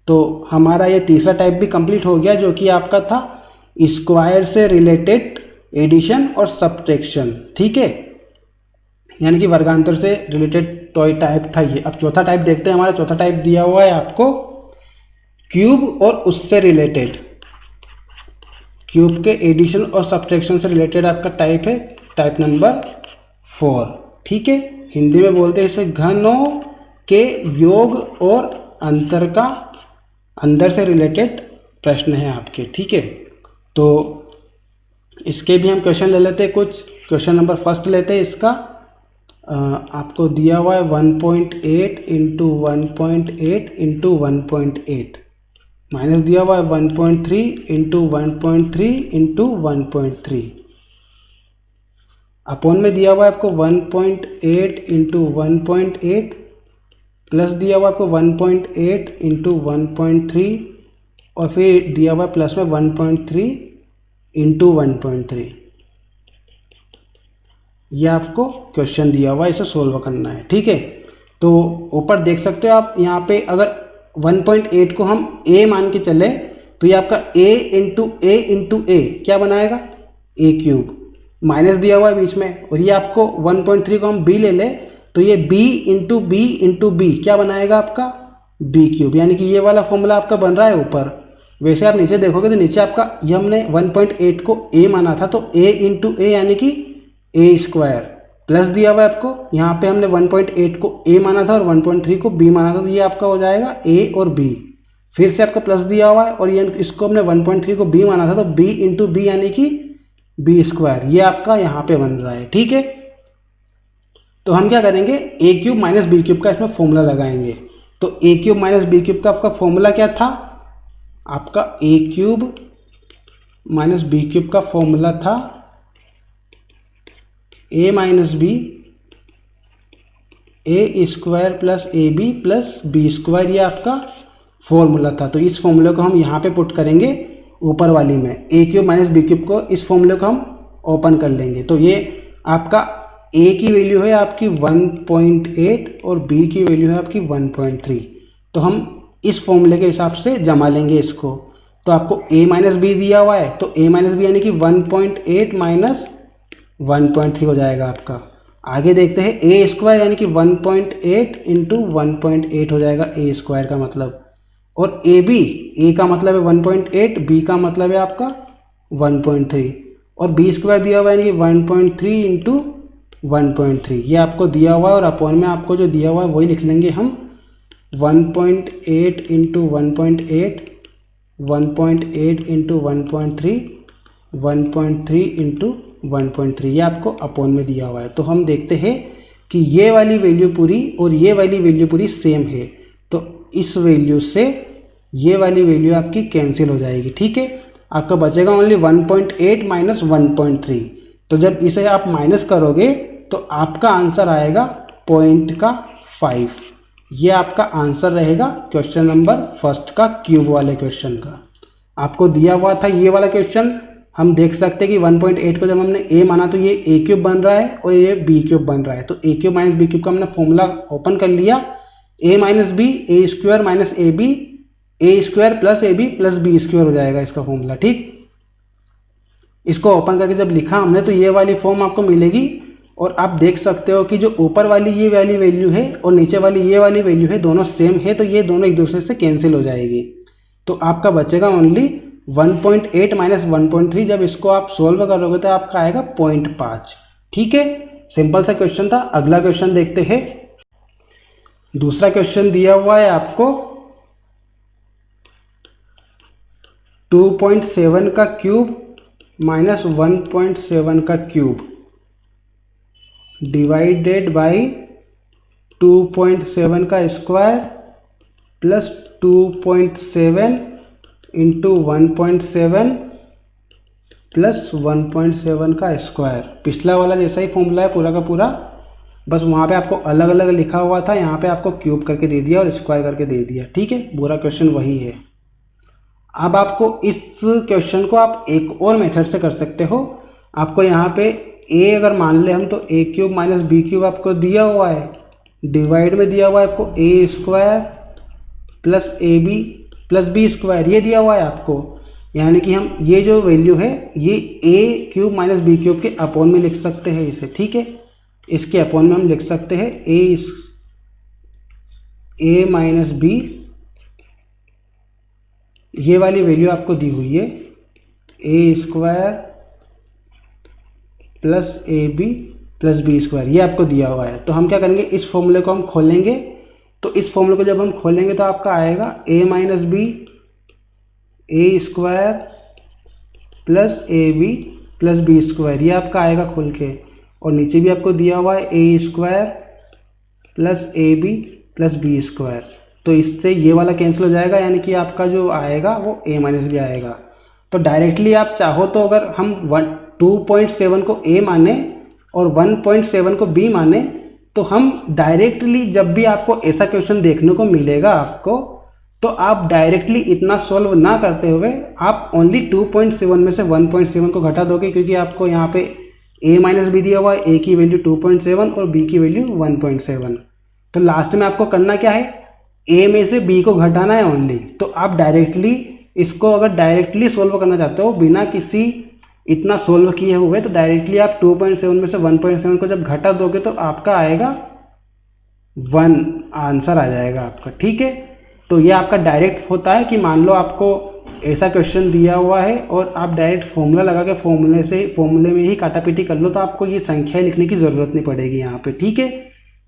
तो हमारा ये तीसरा टाइप भी कंप्लीट हो गया, जो कि आपका था स्क्वायर से रिलेटेड एडिशन और सब्ट्रैक्शन। ठीक है, यानी कि वर्गांतर से रिलेटेड टॉय टाइप था ये। अब चौथा टाइप देखते हैं। हमारा चौथा टाइप दिया हुआ है आपको क्यूब और उससे रिलेटेड, क्यूब के एडिशन और सब्ट्रैक्शन से रिलेटेड आपका टाइप है, टाइप नंबर 4। ठीक है, हिंदी में बोलते हैं इसे घनों के योग और अंतर से रिलेटेड प्रश्न है आपके। ठीक है, तो इसके भी हम क्वेश्चन ले लेते हैं कुछ। क्वेश्चन नंबर फर्स्ट लेते हैं इसका। आपको दिया हुआ है 1.8 इंटू 1.8 इंटू 1.8 माइनस दिया हुआ है 1.3 इंटू 1.3 इंटू 1.3 अपॉन में दिया हुआ है आपको 1.8 इंटू 1.8 प्लस दिया हुआ आपको 1.8 इंटू 1.3 और फिर दिया हुआ प्लस में 1.3 इंटू 1.3। यह आपको क्वेश्चन दिया हुआ है, इसे सोल्व करना है। ठीक है, तो ऊपर देख सकते हो आप, यहाँ पे अगर 1.8 को हम a मान के चले तो ये आपका a इंटू a क्या बनाएगा, a क्यूब। माइनस दिया हुआ है बीच में, और ये आपको 1.3 को हम b ले ले तो ये b इंटू b क्या बनाएगा आपका, b क्यूब। यानी कि ये वाला फॉर्मूला आपका बन रहा है ऊपर। वैसे आप नीचे देखोगे तो नीचे आपका ये हमने 1.8 को a माना था, तो a इंटू a यानी कि a स्क्वायर प्लस दिया हुआ है आपको। यहाँ पे हमने 1.8 को a माना था और 1.3 को b माना था, तो ये आपका हो जाएगा a और b। फिर से आपका प्लस दिया हुआ है और ये इसको हमने 1.3 को b माना था, तो b इंटू b यानी कि b स्क्वायर। ये आपका यहाँ पे बन रहा है। ठीक है, तो हम क्या करेंगे, a cube minus b cube का इसमें फॉर्मूला लगाएंगे। तो a cube minus b cube का आपका फॉर्मूला क्या था, आपका a cube minus b cube का फॉर्मूला था a minus b a square plus A B plus B square. ये आपका फॉर्मूला था। तो इस फॉर्मूले को हम यहाँ पे पुट करेंगे ऊपर वाली में। a cube minus b cube को, इस फॉर्मूले को हम ओपन कर लेंगे। तो ये आपका a की वैल्यू है आपकी 1.8 और b की वैल्यू है आपकी 1.3। तो हम इस फॉर्मूले के हिसाब से जमा लेंगे इसको। तो आपको a माइनस बी दिया हुआ है, तो a माइनस बी यानी कि 1.8 माइनस 1.3 हो जाएगा आपका। आगे देखते हैं a स्क्वायर यानी कि 1.8 इंटू 1.8 हो जाएगा a स्क्वायर का मतलब। और ए बी, a का मतलब है 1.8, b का मतलब है आपका 1.3 और b स्क्वायर दिया हुआ है यानी कि 1.3 इंटू 1.3। ये आपको दिया हुआ है और अपॉन में आपको जो दिया हुआ है वही लिख लेंगे हम। 1.8 इंटू 1.8, 1.8 इंटू 1.3, 1.3 इंटू 1.3, ये आपको अपॉन में दिया हुआ है। तो हम देखते हैं कि ये वाली वैल्यू पूरी और ये वाली वैल्यू पूरी सेम है, तो इस वैल्यू से ये वाली वैल्यू आपकी कैंसिल हो जाएगी। ठीक है, आपका बचेगा ओनली 1.8 माइनस 1.3। तो जब इसे आप माइनस करोगे तो आपका आंसर आएगा पॉइंट का 5। ये आपका आंसर रहेगा क्वेश्चन नंबर फर्स्ट का, क्यूब वाले क्वेश्चन का। आपको दिया हुआ था ये वाला क्वेश्चन, हम देख सकते हैं कि 1.8 को जब हमने a माना तो ये a क्यूब बन रहा है और ये b क्यूब बन रहा है। तो a cube minus b cube का हमने फॉर्मूला ओपन कर लिया, a minus b a square minus a b a square plus A B plus B square हो जाएगा इसका फॉर्मूला। ठीक, इसको ओपन करके जब लिखा हमने तो ये वाली फॉर्म आपको मिलेगी। और आप देख सकते हो कि जो ऊपर वाली ये वाली वैल्यू है और नीचे वाली ये वाली वैल्यू है, दोनों सेम है, तो ये दोनों एक दूसरे से कैंसिल हो जाएगी। तो आपका बचेगा ओनली 1.8 माइनस 1.3। जब इसको आप सोल्व करोगे तो आपका आएगा 0.5। ठीक है, सिंपल सा क्वेश्चन था। अगला क्वेश्चन देखते हैं। दूसरा क्वेश्चन दिया हुआ है आपको 2.7 का क्यूब माइनस 1.7 का क्यूब डिवाइडेड बाई 2.7 का स्क्वायर प्लस 2.7 इंटू 1.7 प्लस 1.7 का स्क्वायर। पिछला वाला जैसा ही फॉर्मूला है पूरा का पूरा, बस वहाँ पे आपको अलग अलग लिखा हुआ था, यहाँ पे आपको क्यूब करके दे दिया और स्क्वायर करके दे दिया। ठीक है, पूरा क्वेश्चन वही है। अब आपको इस क्वेश्चन को आप एक और मेथड से कर सकते हो। आपको यहाँ पे a अगर मान ले हम तो a cube minus b cube आपको दिया हुआ है, डिवाइड में दिया हुआ है आपको a square plus A B plus B square, ये दिया हुआ है आपको। यानी कि हम ये जो वैल्यू है ये a cube minus b cube के अपॉन में लिख सकते हैं इसे। ठीक है, इसके अपॉन में हम लिख सकते हैं a माइनस बी, ये वाली वैल्यू आपको दी हुई है A square plus A B plus B square, ये आपको दिया हुआ है। तो हम क्या करेंगे, इस फॉर्मूले को हम खोलेंगे। तो इस फॉर्मूले को जब हम खोलेंगे तो आपका आएगा a minus b a square plus A B plus B square, ये आपका आएगा खोल के। और नीचे भी आपको दिया हुआ है A square plus A B plus B square. तो इससे ये वाला कैंसिल हो जाएगा, यानी कि आपका जो आएगा वो a माइनस बी आएगा। तो डायरेक्टली आप चाहो तो अगर हम 2.7 को a माने और 1.7 को b माने, तो हम डायरेक्टली जब भी आपको ऐसा क्वेश्चन देखने को मिलेगा आपको, तो आप डायरेक्टली इतना सॉल्व ना करते हुए आप ओनली 2.7 में से 1.7 को घटा दोगे, क्योंकि आपको यहाँ पे a माइनस बी दिया हुआ है, a की वैल्यू 2.7 और b की वैल्यू 1.7। तो लास्ट में आपको करना क्या है, a में से b को घटाना है ओनली। तो आप डायरेक्टली इसको अगर डायरेक्टली सोल्व करना चाहते हो बिना किसी इतना सोल्व किए हुए, तो डायरेक्टली आप 2.7 में से 1.7 को जब घटा दोगे तो आपका आएगा 1 आंसर आ जाएगा आपका। ठीक है, तो ये आपका डायरेक्ट होता है कि मान लो आपको ऐसा क्वेश्चन दिया हुआ है और आप डायरेक्ट फॉर्मूला लगा के फॉर्मूले में ही काटापीटी कर लो, तो आपको ये संख्या लिखने की ज़रूरत नहीं पड़ेगी यहाँ पे। ठीक है,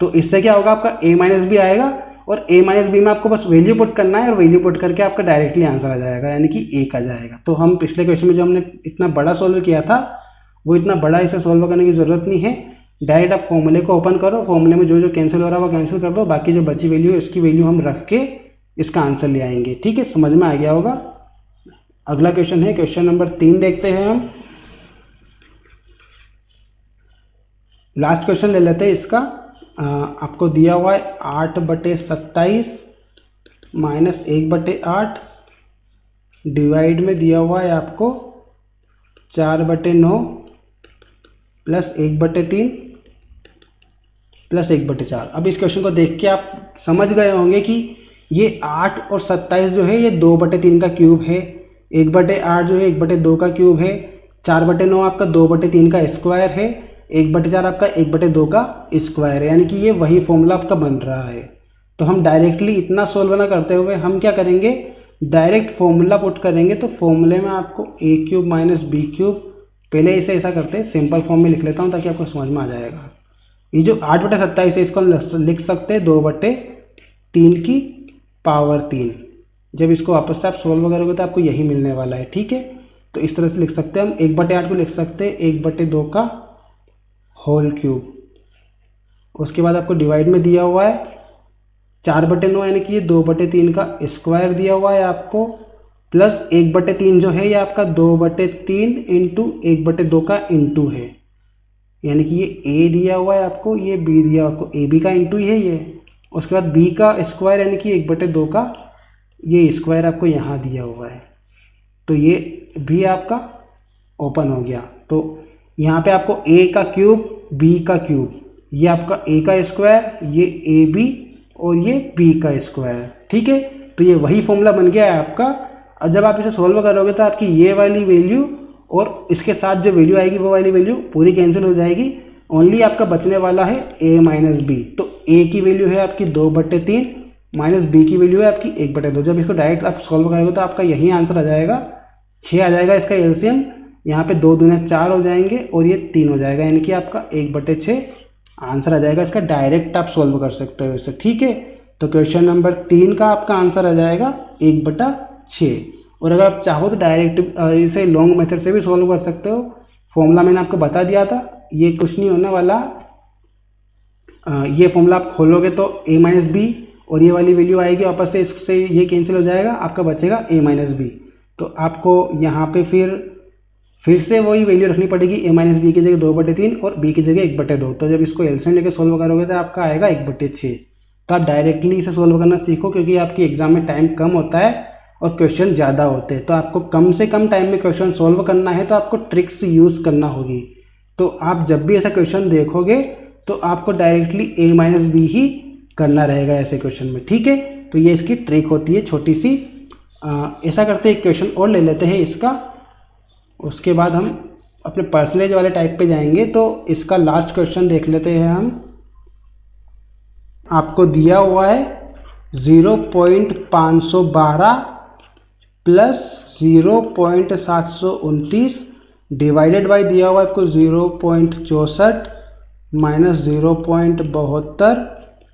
तो इससे क्या होगा, आपका a माइनस बी आएगा और a माइनस बी में आपको बस वैल्यू पुट करना है और वैल्यू पुट करके आपका डायरेक्टली आंसर आ जाएगा, यानी कि 1 आ जाएगा। तो हम पिछले क्वेश्चन में जो हमने इतना बड़ा सोल्व किया था वो इतना बड़ा इसे सोल्व करने की ज़रूरत नहीं है। डायरेक्ट आप फॉर्मूले को ओपन करो, फॉर्मूले में जो जो कैंसिल हो रहा है वो कैंसिल कर दो, बाकी जो बची वैल्यू है उसकी वैल्यू हम रख के इसका आंसर ले आएंगे। ठीक है, समझ में आ गया होगा। अगला क्वेश्चन है क्वेश्चन नंबर 3 देखते हैं हम। लास्ट क्वेश्चन ले लेते हैं इसका। आपको दिया हुआ है 8/27 माइनस 1/8 डिवाइड में दिया हुआ है आपको 4/9 प्लस 1/3 प्लस 1/4। अब इस क्वेश्चन को देख के आप समझ गए होंगे कि ये 8 और 27 जो है ये 2/3 का क्यूब है, 1/8 जो है 1/2 का क्यूब है, 4/9 आपका 2/3 का स्क्वायर है, 1/4 आपका 1/2 का स्क्वायर है, यानी कि ये वही फॉर्मूला आपका बन रहा है। तो हम डायरेक्टली इतना सोल्व ना करते हुए हम क्या करेंगे, डायरेक्ट फॉर्मूला पुट करेंगे। तो फॉर्मूले में आपको a cube minus b cube, पहले इसे ऐसा करते हैं, सिंपल फॉर्म में लिख लेता हूँ ताकि आपको समझ में आ जाएगा। ये जो 8/27 है इसको हम लिख सकते हैं 2/3 की पावर 3। जब इसको वापस से आप सोल्व करोगे तो आपको यही मिलने वाला है। ठीक है, तो इस तरह से लिख सकते हैं हम 1/8 को लिख सकते हैं 1/2 का होल क्यूब। उसके बाद आपको डिवाइड में दिया हुआ है 4/9 यानी कि ये 2/3 का स्क्वायर दिया हुआ है आपको, प्लस 1/3 जो है ये आपका 2/3 इंटू 1/2 का इंटू है, यानी कि ये ए दिया हुआ है आपको, ये बी दिया हुआ आपको, ए बी का इंटू ही है ये। उसके बाद बी का स्क्वायर यानी कि 1/2 का ये स्क्वायर आपको यहाँ दिया हुआ है, तो ये भी आपका ओपन हो गया। तो यहाँ पे आपको ए का क्यूब बी का क्यूब, ये आपका ए का स्क्वायर, ये ए बी और ये बी का स्क्वायर, ठीक है। तो ये वही फॉर्मूला बन गया है आपका। और जब आप इसे सोल्व करोगे तो आपकी ये वाली वैल्यू और इसके साथ जो वैल्यू आएगी वो वाली वैल्यू पूरी कैंसिल हो जाएगी। ओनली आपका बचने वाला है a माइनस बी। तो a की वैल्यू है आपकी 2/3 माइनस b की वैल्यू है आपकी 1/2। जब इसको डायरेक्ट आप सॉल्व करोगे तो आपका यही आंसर आ जाएगा, 6 आ जाएगा इसका एलसीएम। यहाँ पे 2 दूने 4 हो जाएंगे और ये 3 हो जाएगा, यानी कि आपका 1/6 आंसर आ जाएगा इसका। डायरेक्ट आप सॉल्व कर सकते हो इसे, ठीक है। तो क्वेश्चन नंबर 3 का आपका आंसर आ जाएगा 1/6। और अगर आप चाहो तो डायरेक्ट इसे लॉन्ग मेथड से भी सॉल्व कर सकते हो। फॉर्मूला मैंने आपको बता दिया था, ये कुछ नहीं होने वाला। ये फॉर्मूला आप खोलोगे तो a माइनस बी और ये वाली वैल्यू आएगी वापस से, इससे ये कैंसिल हो जाएगा, आपका बचेगा a माइनस बी। तो आपको यहाँ पे फिर से वही वैल्यू रखनी पड़ेगी, a माइनस बी की जगह 2/3 और b की जगह 1/2। तो जब इसको एलसीएम लेके सोल्व करोगे तो आपका आएगा 1/6। तो आप डायरेक्टली इसे सोल्व करना सीखो, क्योंकि आपकी एग्जाम में टाइम कम होता है और क्वेश्चन ज़्यादा होते हैं। तो आपको कम से कम टाइम में क्वेश्चन सोल्व करना है तो आपको ट्रिक्स यूज़ करना होगी। तो आप जब भी ऐसा क्वेश्चन देखोगे तो आपको डायरेक्टली a माइनस बी ही करना रहेगा ऐसे क्वेश्चन में, ठीक है। तो ये इसकी ट्रिक होती है छोटी सी। ऐसा करते हैं, एक क्वेश्चन और ले लेते हैं इसका, उसके बाद हम अपने परसेंटेज वाले टाइप पे जाएंगे। तो इसका लास्ट क्वेश्चन देख लेते हैं हम। आपको दिया हुआ है 0.512 प्लस 0.729 डिवाइडेड बाई दिया हुआ है आपको 0.64 माइनस 0.72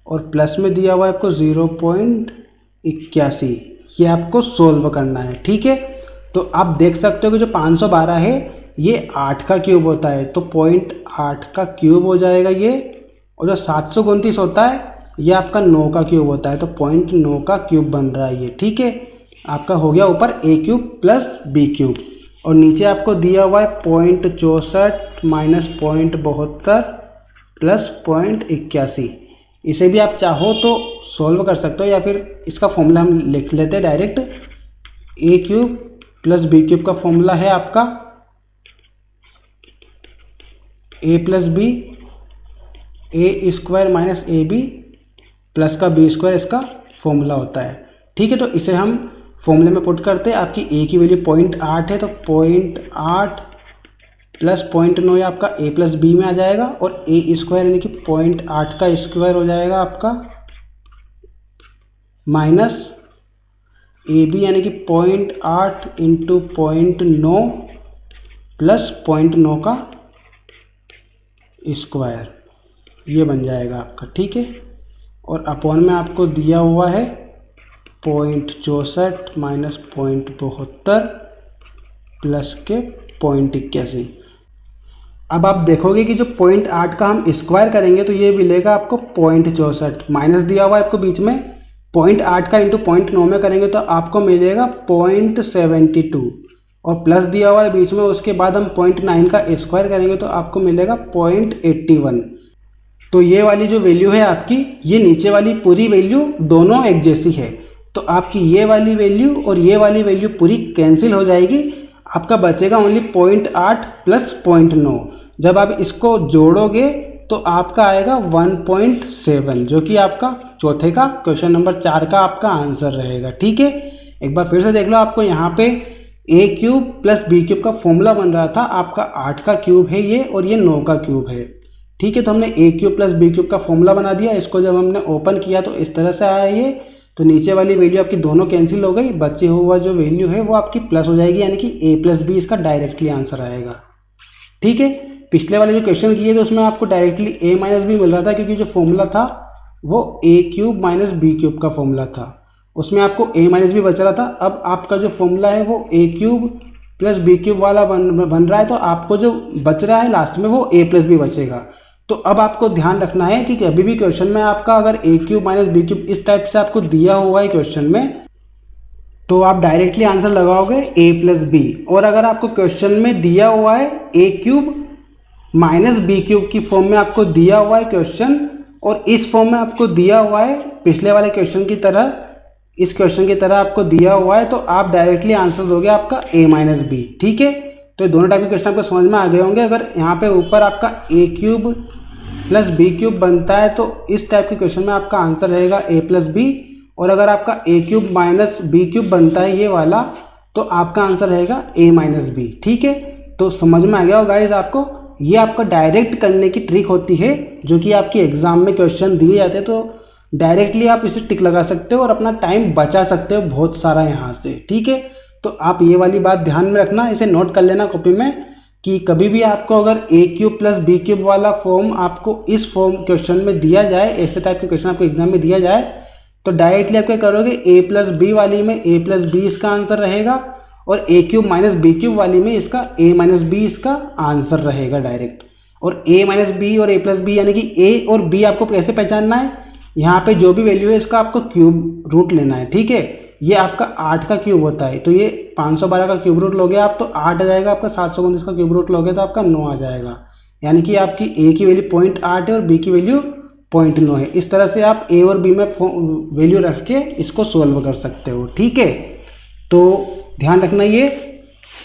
और प्लस में दिया हुआ है आपको 0.81। ये आपको सोल्व करना है, ठीक है। तो आप देख सकते हो कि जो 512 है ये 8 का क्यूब होता है, तो 0.8 का क्यूब हो जाएगा ये। और जो 729 होता है ये आपका 9 का क्यूब होता है, तो 0.9 का क्यूब बन रहा है ये, ठीक है। आपका हो गया ऊपर a cube plus b cube, और नीचे आपको दिया हुआ है 0.64 माइनस 0.72 प्लस 0.81। इसे भी आप चाहो तो सॉल्व कर सकते हो, या फिर इसका फॉर्मूला हम लिख लेते हैं direct. a cube plus b cube का फॉर्मूला है आपका a plus b, a square minus a B plus का बी स्क्वायर इसका फॉर्मूला होता है, ठीक है। तो इसे हम फॉर्मूले में पुट करते हैं। आपकी a की वैल्यू 0.8 है, तो 0.8 प्लस 0.9 आपका a प्लस बी में आ जाएगा, और a स्क्वायर यानी कि 0.8 का स्क्वायर हो जाएगा आपका, माइनस ए बी यानी कि 0.8 इंटू 0.9 प्लस 0.9 का स्क्वायर, ये बन जाएगा आपका, ठीक है। और अपॉन में आपको दिया हुआ है 0.64 माइनस 0.72 प्लस के 0.81। अब आप देखोगे कि जो 0.8 का हम स्क्वायर करेंगे तो ये मिलेगा आपको 0.64, माइनस दिया हुआ है आपको बीच में 0.8 का इंटू 0.9 में करेंगे तो आपको मिलेगा 0.72, और प्लस दिया हुआ है बीच में, उसके बाद हम 0.9 का स्क्वायर करेंगे तो आपको मिलेगा 0.81। तो ये वाली जो वैल्यू है आपकी, ये नीचे वाली पूरी वैल्यू दोनों एक जैसी है, तो आपकी ये वाली वैल्यू और ये वाली वैल्यू पूरी कैंसिल हो जाएगी। आपका बचेगा ओनली 0.8 प्लस 0.9। जब आप इसको जोड़ोगे तो आपका आएगा 1.7, जो कि आपका चौथे का क्वेश्चन नंबर 4 का आपका आंसर रहेगा, ठीक है। एक बार फिर से देख लो, आपको यहाँ पे a cube plus b cube का फॉर्मूला बन रहा था, आपका 8 का क्यूब है ये और ये 9 का क्यूब है, ठीक है। तो हमने a cube plus b cube का फॉर्मूला बना दिया। इसको जब हमने ओपन किया तो इस तरह से आया ये। तो नीचे वाली वैल्यू आपकी दोनों कैंसिल हो गई, बचे हुआ जो वैल्यू है वो आपकी प्लस हो जाएगी, यानी कि a प्लस बी इसका डायरेक्टली आंसर आएगा, ठीक है। पिछले वाले जो क्वेश्चन किए थे उसमें आपको डायरेक्टली a माइनस बी मिल रहा था, क्योंकि जो फॉर्मूला था वो a cube minus b cube का फॉर्मूला था, उसमें आपको a माइनस बी बच रहा था। अब आपका जो फॉर्मूला है वो a cube plus b cube वाला बन रहा है, तो आपको जो बच रहा है लास्ट में वो ए प्लस बी बचेगा। तो अब आपको ध्यान रखना है कि अभी भी क्वेश्चन में आपका अगर ए क्यूब माइनस बी क्यूब इस टाइप से आपको दिया हुआ है क्वेश्चन में, तो आप डायरेक्टली आंसर लगाओगे ए प्लस बी। और अगर आपको क्वेश्चन में दिया हुआ है ए क्यूब माइनस बी क्यूब की फॉर्म में आपको दिया हुआ है क्वेश्चन, और इस फॉर्म में आपको दिया हुआ है पिछले वाले क्वेश्चन की तरह, इस क्वेश्चन की तरह आपको दिया हुआ है, तो आप डायरेक्टली आंसर दोगे आपका ए माइनस बी। ठीक है, तो ये दोनों टाइप के क्वेश्चन आपको समझ में आ गए होंगे। अगर यहाँ पे ऊपर आपका ए क्यूब प्लस बी क्यूब बनता है तो इस टाइप के क्वेश्चन में आपका आंसर रहेगा ए प्लस बी, और अगर आपका ए क्यूब माइनस बी क्यूब बनता है ये वाला, तो आपका आंसर रहेगा ए माइनस बी। ठीक है, तो समझ में आ गया होगा गाइस आपको। ये आपका डायरेक्ट करने की ट्रिक होती है, जो कि आपकी एग्जाम में क्वेश्चन दिए जाते हैं, तो डायरेक्टली आप इसे टिक लगा सकते हो और अपना टाइम बचा सकते हो बहुत सारा यहाँ से। ठीक है, तो आप ये वाली बात ध्यान में रखना, इसे नोट कर लेना कॉपी में कि कभी भी आपको अगर ए क्यूब प्लस बी क्यूब वाला फॉर्म आपको इस फॉर्म क्वेश्चन में दिया जाए, ऐसे टाइप के क्वेश्चन आपको एग्जाम में दिया जाए, तो डायरेक्टली आप क्या करोगे, ए प्लस बी वाली में ए प्लस बी इसका आंसर रहेगा, और ए क्यूब माइनस बी क्यूब वाली में इसका ए माइनस बी इसका आंसर रहेगा डायरेक्ट। और ए माइनस बी और ए प्लस बी यानी कि ए और बी आपको कैसे पहचानना है, यहाँ पे जो भी वैल्यू है इसका आपको क्यूब रूट लेना है। ठीक है, ये आपका 8 का क्यूब होता है, तो ये 512 का क्यूब रूट लोगे आप तो 8 आ जाएगा, आपका 719 का क्यूब रूट लोगे तो आपका 9 आ जाएगा, यानी कि आपकी ए की वैल्यू 0.8 है और बी की वैल्यू 0.9 है। इस तरह से आप ए और बी में वैल्यू रख के इसको सोल्व कर सकते हो। ठीक है, तो ध्यान रखना ये।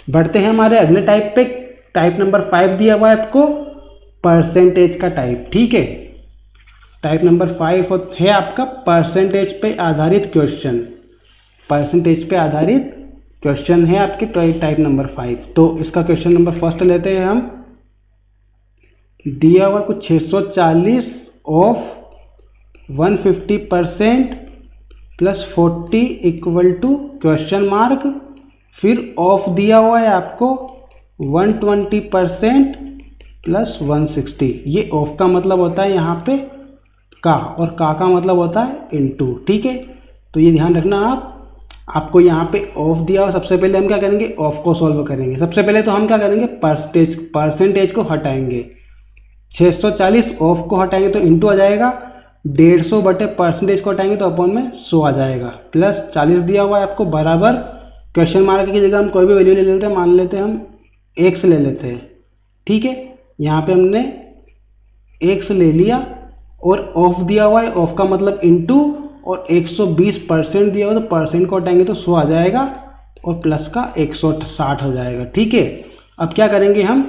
बढ़ते हैं हमारे अगले टाइप पे। टाइप नंबर 5 दिया हुआ है आपको, परसेंटेज का टाइप। ठीक है, टाइप नंबर 5 है आपका परसेंटेज पे आधारित क्वेश्चन। परसेंटेज पे आधारित क्वेश्चन है आपके टाइप नंबर 5। तो इसका क्वेश्चन नंबर फर्स्ट लेते हैं हम। दिया हुआ कुछ 640 of 150% plus 40 equal to question mark, फिर ऑफ दिया हुआ है आपको 120% प्लस 160। ये ऑफ का मतलब होता है यहाँ पे का, और का मतलब होता है इनटू। ठीक है, तो ये ध्यान रखना आपको यहाँ पे ऑफ दिया हुआ। सबसे पहले हम क्या करेंगे, ऑफ को सॉल्व करेंगे। सबसे पहले तो हम क्या करेंगे, परसेंटेज को हटाएंगे। 640 ऑफ को हटाएंगे तो इनटू आ जाएगा, 150 बटे परसेंटेज को हटाएंगे तो अपॉन में 100 आ जाएगा, प्लस 40 दिया हुआ है आपको बराबर क्वेश्चन मार्क की जगह हम कोई भी वैल्यू ले लेते हैं, मान लेते हैं हम x ले लेते हैं। ठीक है, यहाँ पे हमने x ले लिया, और ऑफ दिया हुआ है, ऑफ का मतलब इनटू, और 120% दिया हुआ तो परसेंट को हटाएंगे तो 100 आ जाएगा, और प्लस का 160 हो जाएगा। ठीक है, अब क्या करेंगे हम,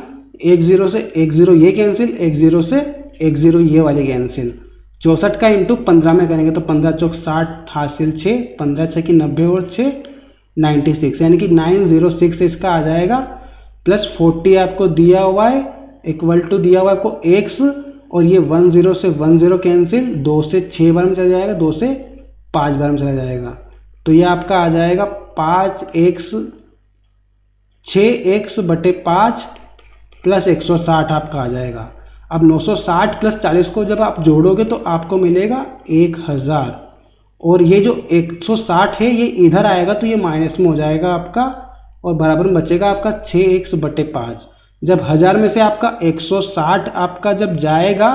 10 से 10 ये कैंसिल, 10 से 10 ये वाली कैंसिल, 64 का इंटू 15 में करेंगे तो 15 चौक 60 हासिल 6, 15 6 की 90 और 6 96, यानी कि 906 इसका आ जाएगा, प्लस 40 आपको दिया हुआ है इक्वल टू दिया हुआ है आपको x, और ये 10 से 10 कैंसिल, 2 से 6 बार में चला जाएगा, 2 से 5 बार में चला जाएगा, तो ये आपका आ जाएगा 6x बटे 5 प्लस 160 आपका आ जाएगा। अब 960 प्लस 40 को जब आप जोड़ोगे तो आपको मिलेगा 1000, और ये जो 160 है ये इधर आएगा तो ये माइनस में हो जाएगा आपका, और बराबर में बचेगा आपका 6x बटे 5। जब 1000 में से आपका 160 आपका जब जाएगा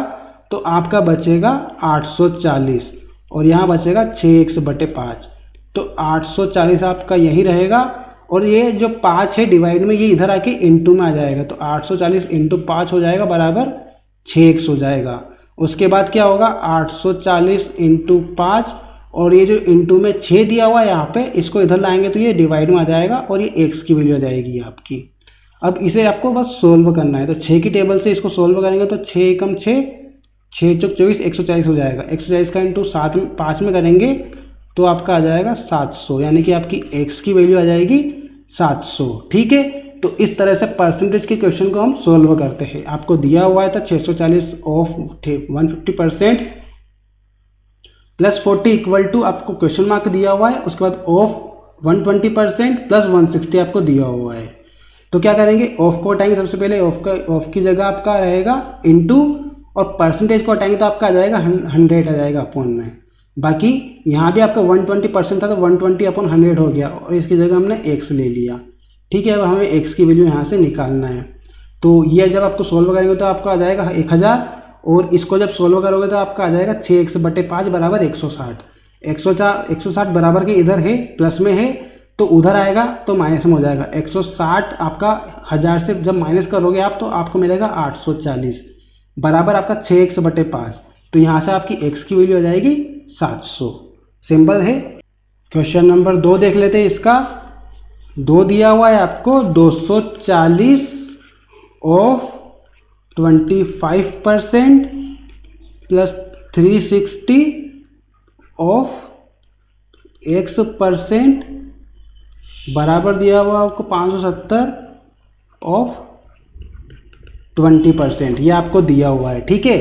तो आपका बचेगा 840, और यहाँ बचेगा 6x बटे 5, तो 840 आपका यही रहेगा, और ये जो 5 है डिवाइड में ये इधर आके इंटू में आ जाएगा, तो 840 इंटू 5 हो जाएगा बराबर 6x हो जाएगा। उसके बाद क्या होगा, 840 इंटू 5, और ये जो इंटू में 6 दिया हुआ है यहाँ पे, इसको इधर लाएंगे तो ये डिवाइड में आ जाएगा, और ये x की वैल्यू आ जाएगी आपकी। अब इसे आपको बस सोल्व करना है, तो 6 की टेबल से इसको सोल्व करेंगे तो 6 एकम 6, 6 चौक 24, 140 हो जाएगा। 140 का इंटू 5 में करेंगे तो आपका आ जाएगा 700, यानी कि आपकी x की वैल्यू आ जाएगी 700। ठीक है, तो इस तरह से परसेंटेज के क्वेश्चन को हम सोल्व करते हैं। आपको दिया हुआ है था 640 ऑफ 150% प्लस 40 इक्वल टू आपको क्वेश्चन मार्क दिया हुआ है, उसके बाद ऑफ 120% प्लस 160 आपको दिया हुआ है। तो क्या करेंगे, ऑफ को हटाएंगे। सबसे पहले ऑफ की जगह आपका रहेगा इनटू, और परसेंटेज को हटाएंगे तो आपका आ जाएगा 100 आ जाएगा अपॉन में। बाकी यहाँ भी आपका 120% था तो 120 अपॉन 100 हो गया, और इसकी जगह हमने x ले लिया। ठीक है। अब हमें x की वैल्यू यहाँ से निकालना है। तो ये जब आपको सोल्व करेंगे तो आपका आ जाएगा 1000, और इसको जब सोल्व करोगे तो आपका आ जाएगा 6x/5 बराबर 160। 160 बराबर के इधर है, प्लस में है, तो उधर आएगा तो माइनस में हो जाएगा। 160 आपका 1000 से जब माइनस करोगे आप तो आपको मिलेगा 840 बराबर आपका 6x/5। तो यहाँ से आपकी x की वैल्यू आ जाएगी 700। सिंपल है। क्वेश्चन नंबर 2 देख लेते हैं। इसका 2 दिया हुआ है आपको 240 ऑफ 25% प्लस 360 ऑफ x% बराबर दिया हुआ आपको 570 ऑफ 20%। ये आपको दिया हुआ है, ठीक है।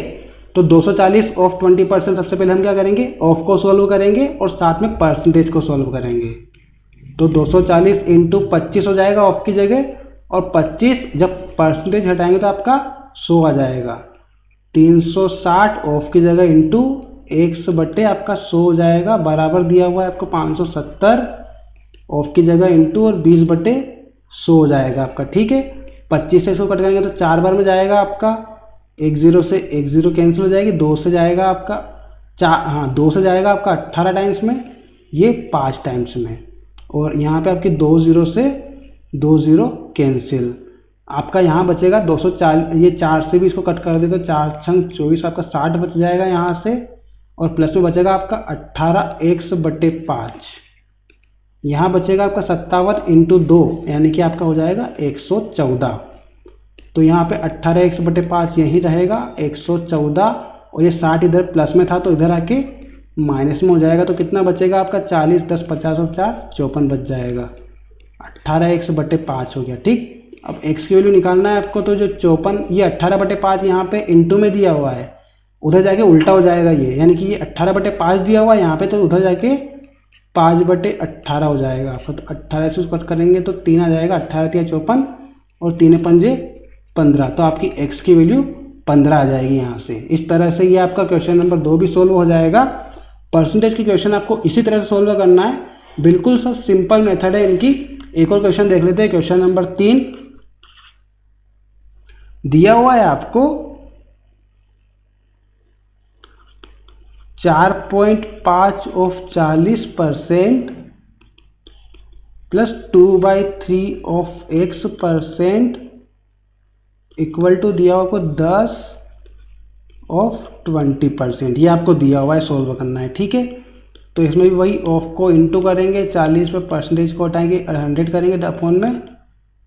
तो 240 ऑफ 20% सबसे पहले हम क्या करेंगे, ऑफ को सॉल्व करेंगे और साथ में परसेंटेज को सॉल्व करेंगे। तो 240 इंटू 25 हो जाएगा ऑफ की जगह, और 25 जब परसेंटेज हटाएंगे तो आपका 100 आ जाएगा। 360 ऑफ की जगह इंटू x बटे आपका 100 हो जाएगा, बराबर दिया हुआ है आपको 570 ऑफ की जगह इंटू और 20 बटे 100 हो जाएगा आपका, ठीक है। 25 से इसको कट करेंगे तो 4 बार में जाएगा आपका, 1 0 से 1 0 कैंसिल हो जाएगी, 2 से जाएगा आपका 2 से जाएगा आपका 18 टाइम्स में, ये 5 टाइम्स में, और यहाँ पे आपकी 2 0 से 2 0 कैंसिल। आपका यहाँ बचेगा 240, ये 4 से भी इसको कट कर दे तो 4 छंग 24 आपका 60 बच जाएगा यहाँ से, और प्लस में बचेगा आपका 18x/5। यहाँ बचेगा आपका 57 इंटू 2 यानी कि आपका हो जाएगा 114। तो यहाँ पे 18x/5 यही रहेगा 114, और ये 60 इधर प्लस में था तो इधर आके माइनस में हो जाएगा। तो कितना बचेगा आपका 40 10 50 और 4 54 बच जाएगा। 18x/5 हो गया, ठीक। अब x की वैल्यू निकालना है आपको। तो जो 54, ये 18/5 यहाँ पे इंटू में दिया हुआ है, उधर जाके उल्टा हो जाएगा ये, यानी कि ये 18/5 दिया हुआ है यहाँ पे, तो उधर जाके 5/18 हो जाएगा आपका। तो 18 से कट करेंगे तो 3 आ जाएगा, 18 3 54 और 3 5 15। तो आपकी x की वैल्यू 15 आ जाएगी यहाँ से। इस तरह से ये आपका क्वेश्चन नंबर 2 भी सोल्व हो जाएगा। परसेंटेज की क्वेश्चन आपको इसी तरह से सोल्व करना है, बिल्कुल सा सिंपल मेथड है इनकी। एक और क्वेश्चन देख लेते हैं। क्वेश्चन नंबर 3 दिया हुआ है आपको 4.5 of 40% plus 2/3 of x% equal to दिया हुआ आपको 10 ऑफ 20%। ये आपको दिया हुआ है, सोल्व करना है, ठीक है। तो इसमें भी वही ऑफ को इंटू करेंगे, 40 पे परसेंटेज को हटाएंगे, 100 करेंगे अपॉन में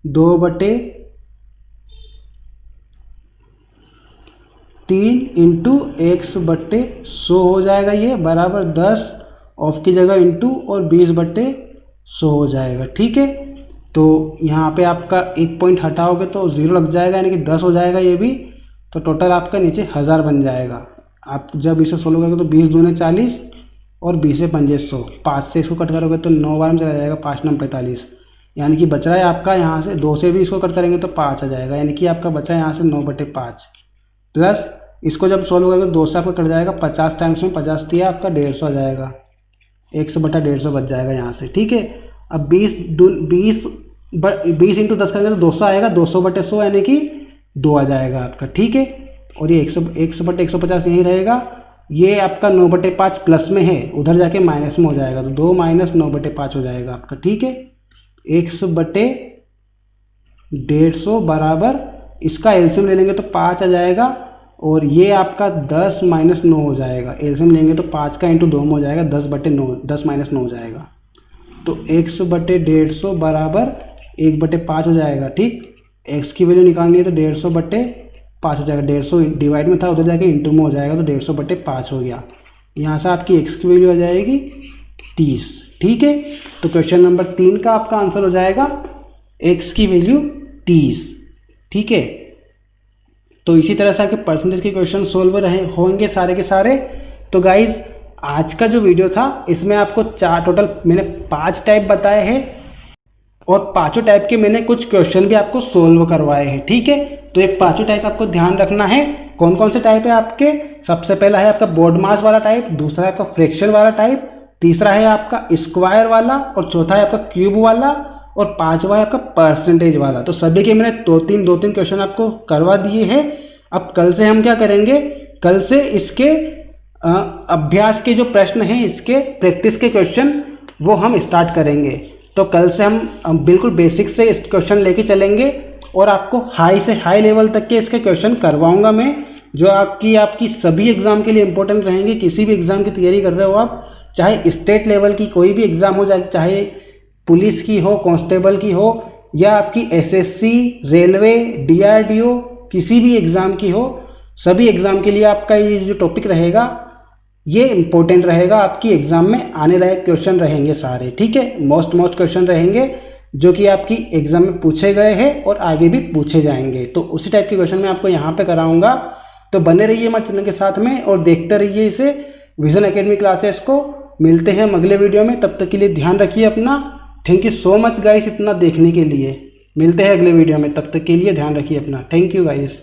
2/3 इंटू x/100 हो जाएगा, ये बराबर 10 ऑफ की जगह इंटू और 20/100 हो जाएगा, ठीक है। तो यहाँ पे आपका 1 पॉइंट हटाओगे तो 0 लग जाएगा, यानी कि 10 हो जाएगा ये भी। तो टोटल आपका नीचे 1000 बन जाएगा। आप जब इसे सोल्व करोगे तो 20 दूने 40 और 20 से 5 100, 5 से इसको कट करोगे तो 9 बार में चला जाएगा, 5 9 45, यानी कि बच रहा है आपका यहाँ से 2 से भी इसको कट करेंगे तो 5 आ जाएगा, यानी कि आपका बचा है यहाँ से 9/5 प्लस इसको जब सोल्व करोगे 2 से आपका कट जाएगा 50 टाइम्स में, 50 दिया आपका 150 आ जाएगा, 100/150 बच जाएगा यहाँ से, ठीक है। अब 20 इंटू 10 करेंगे तो 200 आएगा, 200/100 यानी कि 2 आ जाएगा आपका, ठीक है। और ये 100/150 यही रहेगा। ये आपका 9/5 प्लस में है, उधर जाके माइनस में हो जाएगा, तो 2 - 9/5 हो जाएगा आपका, ठीक है। 100/150 बराबर, इसका एलसीएम ले लेंगे तो 5 आ जाएगा, और ये आपका 10 - 9 हो जाएगा। एलसीएम लेंगे तो 5 का इंटू 2 में हो जाएगा, 10/9, 10 - 9 हो जाएगा। तो 100/150 बराबर 1/5 हो जाएगा, ठीक। x की वैल्यू निकालनी है तो 150/5 हो जाएगा, 150 डिवाइड में था उधर जाके इंटू में हो जाएगा, तो 150/5 हो गया। यहाँ से आपकी x की वैल्यू आ जाएगी 30, ठीक है। तो क्वेश्चन नंबर 3 का आपका आंसर हो जाएगा x की वैल्यू 30, ठीक है। तो इसी तरह से आपके परसेंटेज के क्वेश्चन सोल्व होंगे सारे के सारे। तो गाइज आज का जो वीडियो था इसमें आपको टोटल मैंने 5 टाइप बताए हैं, और पांचों टाइप के मैंने कुछ क्वेश्चन भी आपको सोल्व करवाए हैं, ठीक है। तो ये पांचों टाइप आपको ध्यान रखना है। कौन कौन से टाइप है आपके? सबसे पहला है आपका बोर्ड मास वाला टाइप, दूसरा है आपका फ्रैक्शन वाला टाइप, तीसरा है आपका स्क्वायर वाला, और चौथा है आपका क्यूब वाला, और 5वां है आपका परसेंटेज वाला। तो सभी के मैंने दो तीन क्वेश्चन आपको करवा दिए हैं। अब कल से हम क्या करेंगे, कल से इसके अभ्यास के जो प्रश्न हैं, इसके प्रैक्टिस के क्वेश्चन वो हम स्टार्ट करेंगे। तो कल से हम बिल्कुल बेसिक से इस क्वेश्चन लेके चलेंगे और आपको हाई से हाई लेवल तक के इसके क्वेश्चन करवाऊंगा मैं, जो आपकी सभी एग्ज़ाम के लिए इंपॉर्टेंट रहेंगे। किसी भी एग्ज़ाम की तैयारी कर रहे हो आप, चाहे स्टेट लेवल की कोई भी एग्ज़ाम हो जाए, चाहे पुलिस की हो, कांस्टेबल की हो, या आपकी एसएससी, रेलवे, डीआरडीओ, किसी भी एग्ज़ाम की हो, सभी एग्ज़ाम के लिए आपका ये जो टॉपिक रहेगा ये इम्पोर्टेंट रहेगा। आपकी एग्ज़ाम में आने लायक क्वेश्चन रहेंगे सारे, ठीक है। मोस्ट क्वेश्चन रहेंगे जो कि आपकी एग्ज़ाम में पूछे गए हैं और आगे भी पूछे जाएंगे। तो उसी टाइप के क्वेश्चन मैं आपको यहाँ पे कराऊंगा। तो बने रहिए हमारे चैनल के साथ में और देखते रहिए इसे, विज़न एकेडमी क्लासेस को। मिलते हैं हम अगले वीडियो में, तब तक के लिए ध्यान रखिए अपना। Thank you so much guys इतना देखने के लिए। मिलते हैं अगले वीडियो में, तब तक के लिए ध्यान रखिए अपना। Thank you guys.